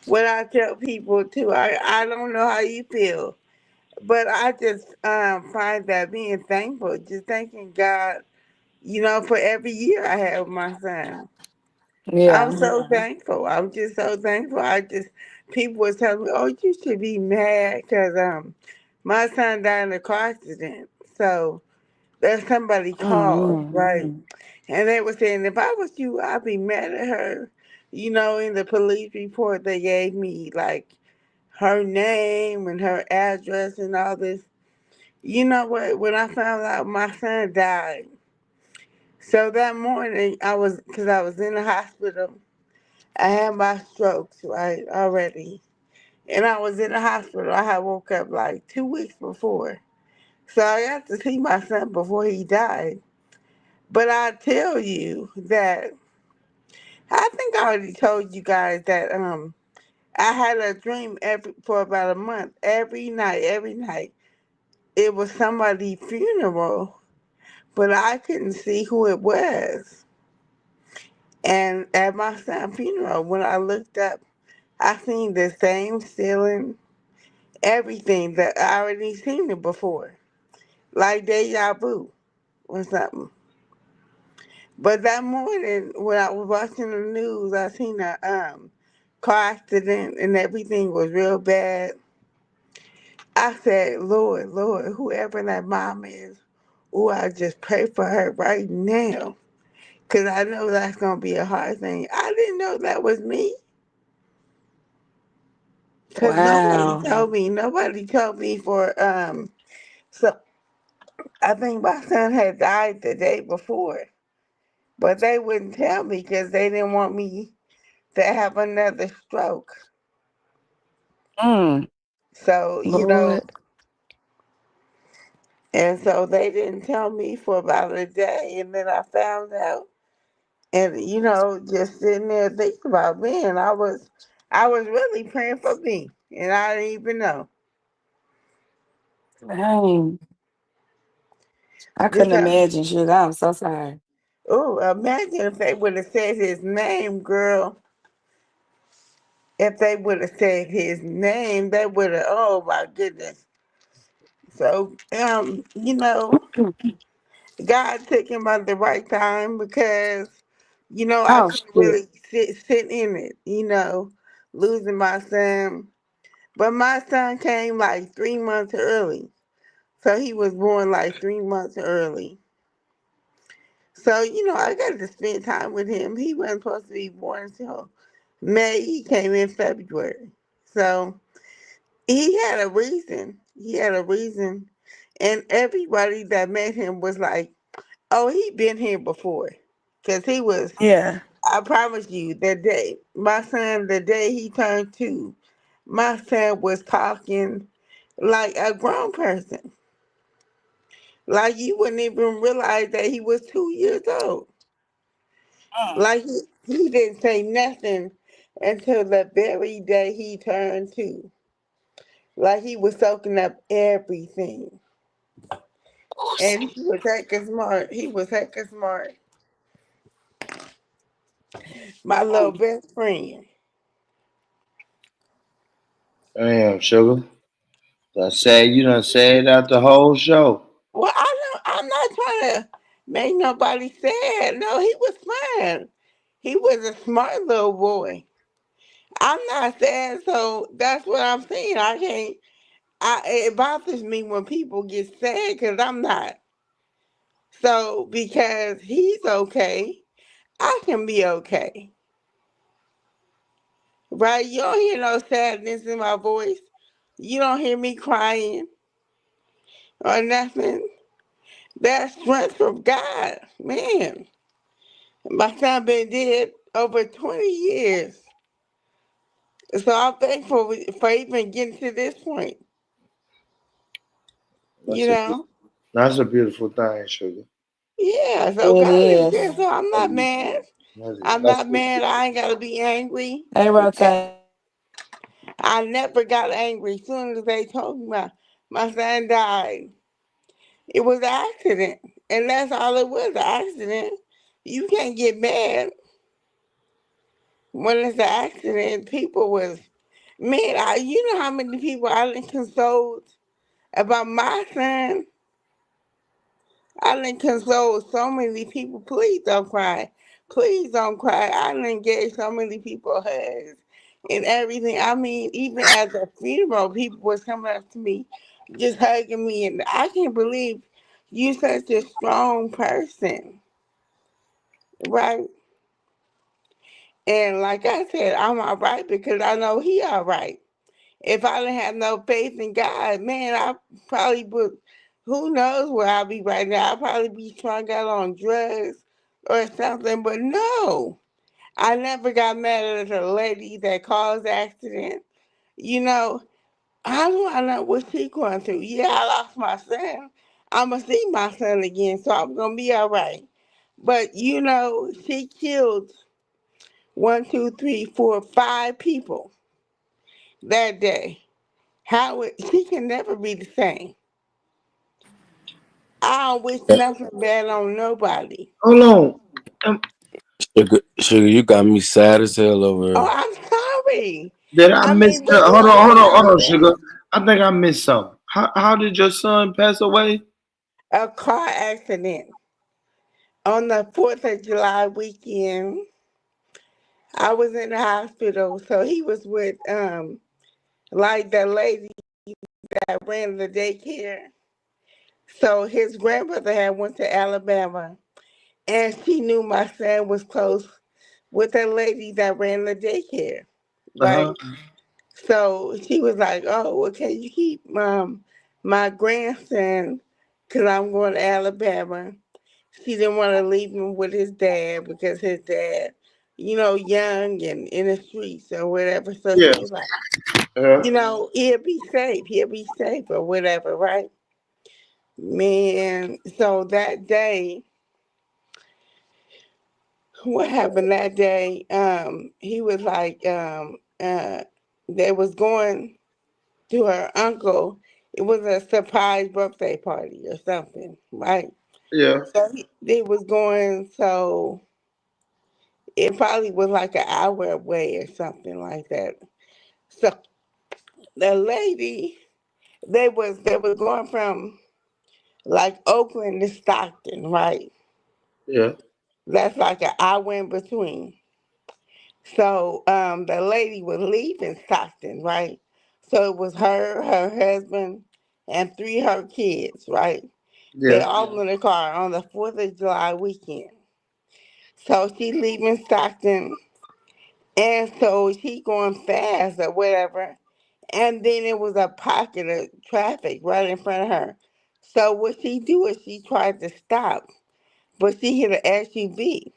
What I tell people too, I don't know how you feel, but I just find that being thankful, just thanking God, for every year I have my son. I'm Yeah. so thankful. I'm just so thankful. People were telling me, "Oh, you should be mad because my son died in a car accident." So that somebody called, Mm-hmm. right? And they were saying, if I was you, I'd be mad at her. In the police report, they gave me like her name and her address and all this. You know what? When I found out my son died, so that morning because I was in the hospital. I had my strokes, right, already. And I was in the hospital. I had woke up like 2 weeks before. So I got to see my son before he died. But I tell you that I think I already told you guys that I had a dream for about a month. Every night. It was somebody's funeral, but I couldn't see who it was. And at my son's funeral, when I looked up, I seen the same ceiling, everything that I already seen it before, like deja vu or something. But that morning when I was watching the news, I seen a car accident and everything was real bad. I said, Lord, Lord, whoever that mom is, oh, I just pray for her right now. Because I know that's going to be a hard thing. I didn't know that was me. Because nobody Wow. told me. Nobody told me so I think my son had died the day before. But they wouldn't tell me because they didn't want me to have another stroke. Mm. So, Lord. and so they didn't tell me for about a day. And then I found out. And, just sitting there thinking about me. And I was really praying for me. And I didn't even know. Dang. I couldn't Because, imagine, sugar. I'm so sorry. oh, imagine if they would have said his name, girl. If they would have said his name, they would have. Oh my goodness! So, God took him at the right time because, I Oh couldn't shit. really sit in it. Losing my son, but my son came like 3 months early, so he was born like 3 months early. So, I got to spend time with him. He wasn't supposed to be born until May. He came in February. So he had a reason. He had a reason. And everybody that met him was like, oh, he been here before. Because he was, Yeah. I promise you, the day he turned 2, my son was talking like a grown person. Like you wouldn't even realize that he was 2 years old. Mm. Like he didn't say nothing until the very day he turned 2. Like he was soaking up everything. Oh, And shit. he was hecka smart. He was hecka smart. My little Mm. best friend. Damn, sugar. You done said out the whole show. Well, I'm not trying to make nobody sad. No, he was fine. He was a smart little boy. I'm not sad, so that's what I'm saying. I can't. It bothers me when people get sad because I'm not. So because he's okay, I can be okay, right? You don't hear no sadness in my voice. You don't hear me crying or nothing. That's strength from God, man. My son been dead over 20 years, so I'm thankful for even getting to this point. You That's a know, that's a beautiful thing, sugar. yeah. So It God is is. there. So I'm not mad. I'm That's not mad. I ain't gotta be angry. Hey, Rotate. I never got angry. As soon as they told me my son died, it was an accident. And that's all it was, an accident. You can't get mad when it's an accident. People was, man, you know how many people I done consoled about my son? I done consoled so many people. Please don't cry. Please don't cry. I done gave so many people hugs and everything. I mean, even at the funeral, people was coming up to me, just hugging me, and I can't believe you such a strong person, right? And like I said, I'm all right because I know he all right. If I didn't have no faith in God, man, I probably would. Who knows where I'll be right now? I'll probably be strung out on drugs or something. But no, I never got mad at the lady that caused the accident. You know, how do I know what she going through? Yeah, I lost my son. I'ma see my son again, so I'm gonna be all right. But she killed one, two, three, four, 5 people that day. She can never be the same. I don't wish nothing bad on nobody. Hold on. Sugar, you got me sad as hell over Oh, here. I'm sorry. Did I I miss mean, the, but hold what on, hold can on, I hold on, say? sugar. I think I missed something. How did your son pass away? A car accident on the 4th of July weekend. I was in the hospital, so he was with like the lady that ran the daycare. So his grandmother had went to Alabama, and she knew my son was close with the lady that ran the daycare, Uh-huh. right? So she was like, "Oh, well, can you keep my grandson? Cause I'm going to Alabama." She didn't want to leave him with his dad because his dad, young and in the streets or whatever. So Yeah. she was like, Uh-huh. he'll be safe. He'll be safe or whatever, right? Man, so that day, what happened that day? He was like, they was going to her uncle. It was a surprise birthday party or something, right? Yeah. So they was going. So It probably was like an hour away or something like that. So the lady, they was going from like Oakland to Stockton, right? Yeah. That's like an hour in between. So the lady was leaving Stockton, right? So it was her, her husband, and three of her kids, right? They Yeah. all in the car on the 4th of July weekend. So she leaving Stockton, and so she going fast or whatever. And then it was a pocket of traffic right in front of her. So what she do is she tried to stop, but she hit an SUV.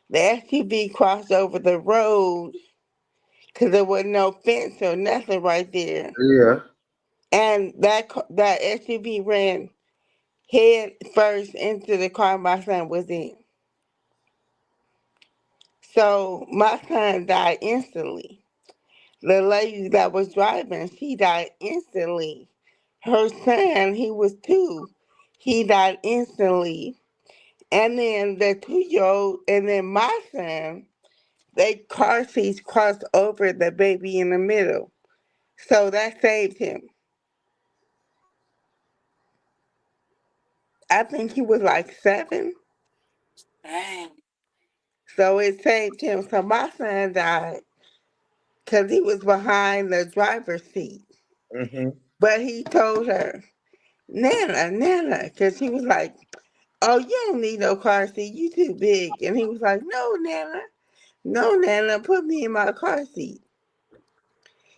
The SUV crossed over the road because there was no fence or nothing right there. Yeah. And that SUV ran head first into the car my son was in. So my son died instantly. The lady that was driving, she died instantly. Her son, he was 2, he died instantly. And then the 2-year old, and then my son, they car seats crossed over the baby in the middle. So that saved him. I think he was like 7. Dang. So it saved him. So my son died because he was behind the driver's seat. Mm-hmm. But he told her, Nana, Nana, because he was like, oh, you don't need no car seat. You too big. And he was like, no, Nana. No, Nana, put me in my car seat.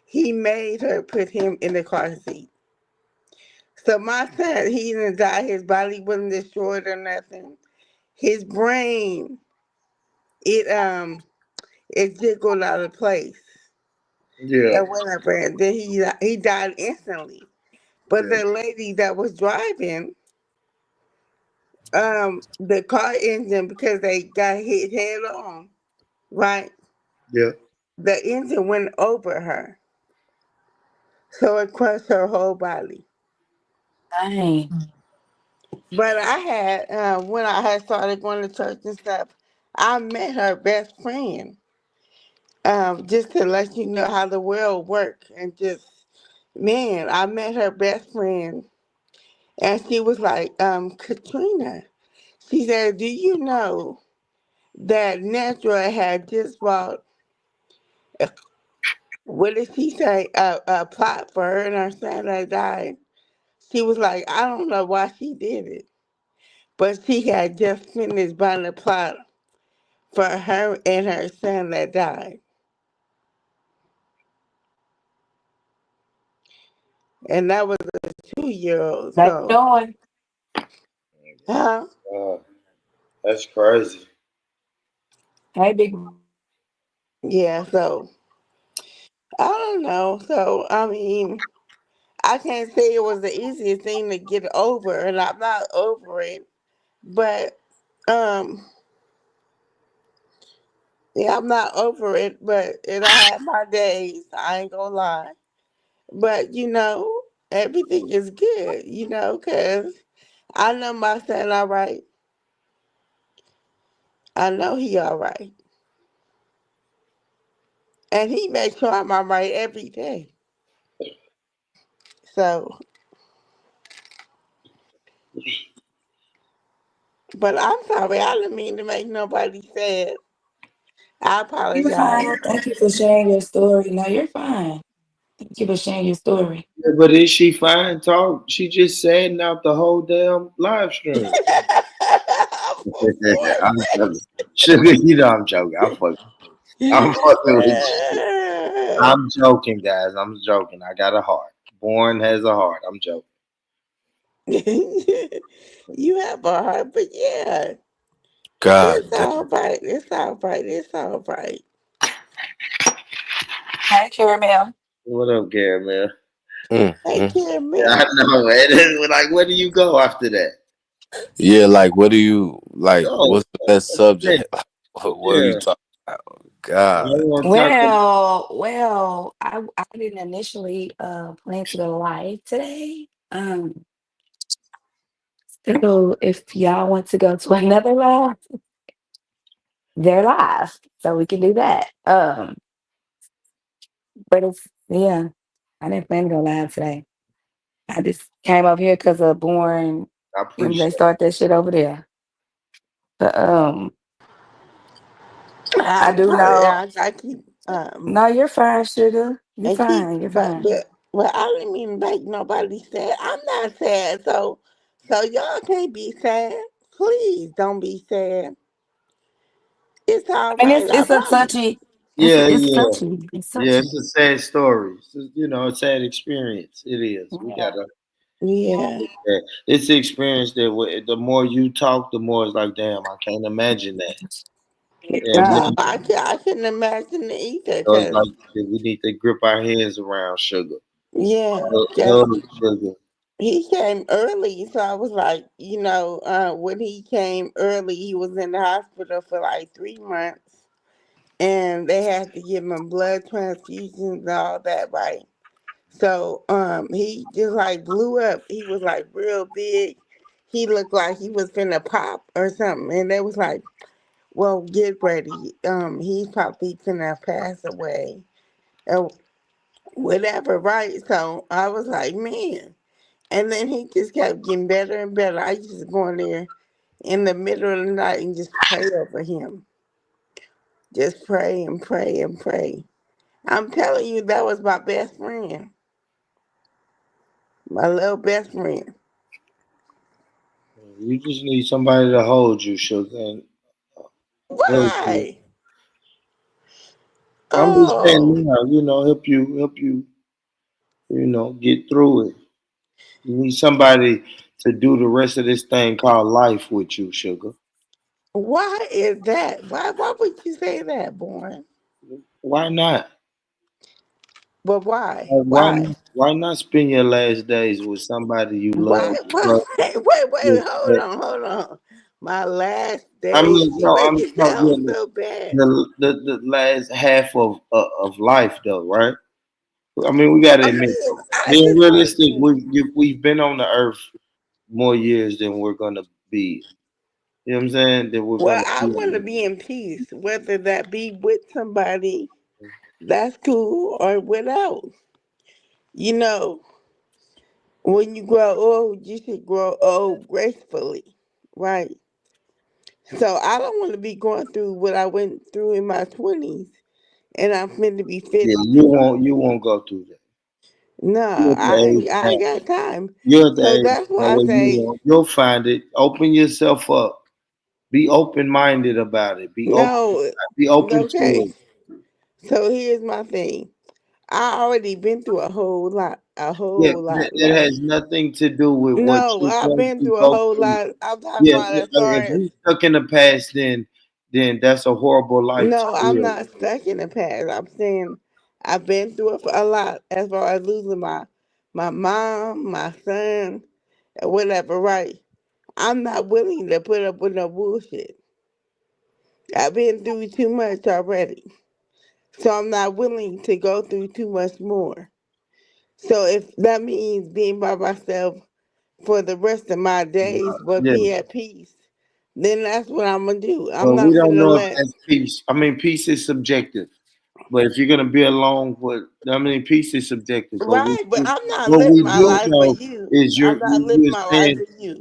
He made her put him in the car seat. So my son, he didn't die. His body wasn't destroyed or nothing. His brain, it it jiggled out of place Yeah. and went up, and then he died instantly. But Yeah. the lady that was driving, the car engine, because they got hit head on, right? Yeah. The engine went over her, so it crushed her whole body. Dang. But I had, when I had started going to church and stuff, I met her best friend, just to let you know how the world works. And just, man, I met her best friend, and she was like, Katrina, she said, do you know that Natural had just bought, what did she say, a plot for her and her son that died? She was like, I don't know why she did it, but she had just finished buying a plot for her and her son that died. And that was a 2-year old. Back So, doing. huh? That's crazy. Hey, big. Yeah, so I don't know. So, I mean, I can't say it was the easiest thing to get over, and I'm not over it. But, um, yeah, I'm not over it, but and I have my days. I ain't gonna lie. But, everything is good, because I know my son all right. I know he all right. And he makes sure I'm all right every day. So, but I'm sorry. I didn't mean to make nobody sad. I You're apologize. fine. Thank you for sharing your story. No, you're fine. Thank you for sharing your story. Yeah, but is she fine? Talk. She just saying out the whole damn live stream. I'm joking. Sugar, I'm joking. I'm fucking with you. I'm joking, guys. I'm joking. I got a heart. Born has a heart. I'm joking. You have a heart, but yeah, it's God damn. all right. It's all right. It's all right. Hey, Caramel. What up, Gary, man? Take Mm. care, I man. know, man. Like, where do you go after that? Yeah, like what do you like? No. What's the best Yeah. subject? What are we Yeah. talking about? I God. want to talk about. Well, I didn't initially plan to go live today. So if y'all want to go to another live, they're live, so we can do that. But it's yeah, I didn't plan to go live today. I just came up here because of Born. I They appreciate start that shit over there. But I I'm do sorry, know. I keep No, you're fine, sugar. You're and keep, fine. You're fine. but I didn't mean to make nobody sad. I'm not sad, so y'all can't be sad. Please don't be sad. It's all And right, I it's a promise. touchy. Yeah, It's yeah, touchy. It's yeah. touchy. It's a sad story. You know, a sad experience. It is. We Yeah. gotta. Yeah. It's the experience that the more you talk, the more it's like, damn, I can't imagine that. And Nah. No, then, I couldn't imagine it either. so it's Cause like we need to grip our hands around sugar. yeah, Love cause sugar. he came early, so I was like, when he came early, he was in the hospital for like 3 months, and they had to give him blood transfusions and all that, right? So he just like blew up. He was like real big. He looked like he was finna pop or something, and they was like, "Well, get ready. He's probably finna pass away." Or whatever, right? So I was like, man. And then he just kept getting better and better. I used to go in there in the middle of the night and just pray over him. Just pray and pray and pray. I'm telling you, that was my best friend, my little best friend. You just need somebody to hold you, sugar. And help you. Why? I'm just Oh, saying now, help you, get through it. You need somebody to do the rest of this thing called life with you, sugar. why is that? Why would you say that, boy? Why not? But why? Why Why? not? Why not spend your last days with somebody you Why? love? Why? But, Wait, but- hold but- on, hold on. My last I days, mean, you no, make I'm it talking sound the, so bad. the last half of life, though, right? I mean, we got to I admit, mean, I being just want realistic, to. we've been on the earth more years than we're gonna be. You know what I'm saying? That we're Well, gonna I want to be. be in peace, whether that be with somebody that's cool or without. You know, when you grow old, you should grow old gracefully, right? So I don't want to be going through what I went through in my 20s, and I'm meant to be Yeah, 52. you won't go through that. No, You're at the age I now. ain't got time. You're at the So age that's now why I where you say, won't. You'll find it. Open yourself up. Be open minded about it. Be open. no, Be open to okay. it. So here's my thing. I already been through a Yeah, whole that, lot, that right? has nothing to do with what No, you're I've going been to through a go whole through. lot. I'm talking Yeah, about yeah, as far if as you stuck in the past, then that's a horrible life to no, I'm live. not stuck in the past. I'm saying I've been through it for a lot as far as losing my mom, my son, or whatever, right? I'm not willing to put up with no bullshit. I've been through too much already. So I'm not willing to go through too much more. So if that means being by myself for the rest of my days, but Yeah, be at peace, then that's what I'm gonna do. I'm but we not don't gonna know if let that's peace. I mean, peace is subjective. But if you're gonna be alone with, I mean, peace is subjective. But right, but I'm not what living we my do life for know you. is I'm not living you're my life saying for you.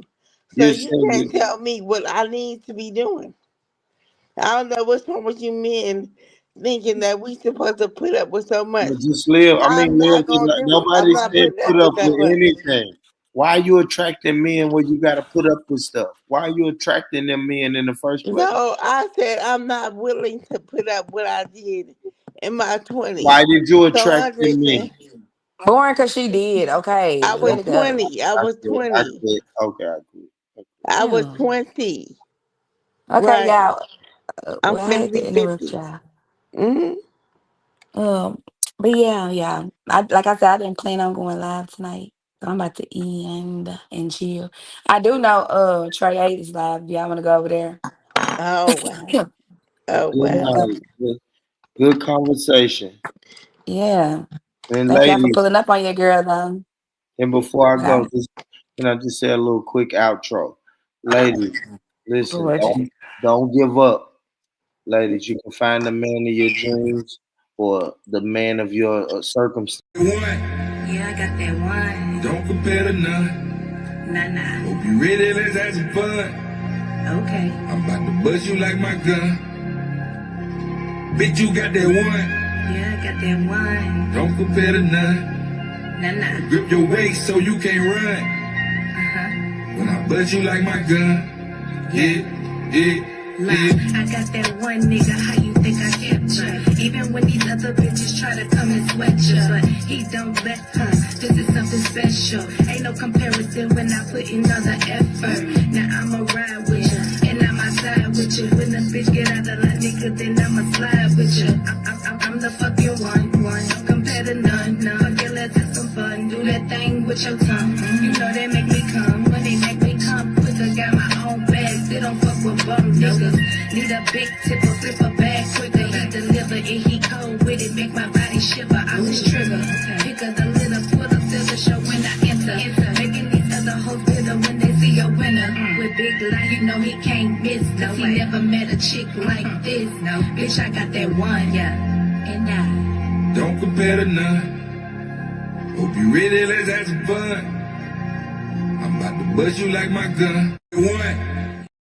So you're you can't saying tell me what I need to be doing. I don't know what's wrong with you men thinking that we supposed to put up with so much. just live. I mean, I'm live. not gonna do it. I'm Nobody not said putting put up up with that with much. anything. Why are you attracting men where you got to put up with stuff? Why are you attracting them men in the first place? No, I said I'm not willing to put up what I did in my Why 20s. did you So attract them understand. men? Born because she did. Okay, I was way to go. 20. I was I 20. quit. Okay, I quit. I was Damn. 20. Okay, Right. y'all. I'm Well, I finna hate to be interrupt 50. y'all. Hmm. But yeah, yeah. Like I said, I didn't plan on going live tonight. So I'm about to end and chill. I do know Trey 8 is live. Do y'all want to go over there? Oh, wow. Oh, Good wow. Uh, night. Good conversation. yeah. And Thank y'all for ladies, pulling up on your girl though. and before I But go, I'm just can I just say a little quick outro? Ladies, listen, gorgeous. don't give up. Ladies, you can find the man of your dreams or the man of your circumstance. One, Yeah, I got that one. don't compare to none. Nah. Hope you ready, let's have some fun. Okay. I'm about to bust you like my gun. Bitch, you got that one. Yeah, I got that one. Don't compare to none. Nah. Grip your waist so you can't run. When I bust you like my gun. Yeah. Lie. I got that one nigga, how you think I capture? Even when these other bitches try to come and sweat you, but he don't let her. This is something special. Ain't no comparison when I put in all the effort. Now I'ma ride with you, and I'ma side with you. When the bitch get out of line, nigga, then I'ma slide with you. I'm the fucking one. Compare to none. Fuck it, let's have some fun. Do that thing with your tongue. You know they make me come. When they make me come, quicker, got my own bag. They don't fuck with bum niggas. Need a big tip or flip a bag quicker. He deliver and he cold with it, make my body shiver. I was trigger. Pick up the litter, put up to the show when I enter. Making these other hoes bitter when they see a winner. With big light, you know he can't miss. Cause he never met a chick like this. No, bitch, I got that one. Yeah, and I Don't compare to none. Hope you ready, let's have some fun. I'm about to bust you like my gun. One,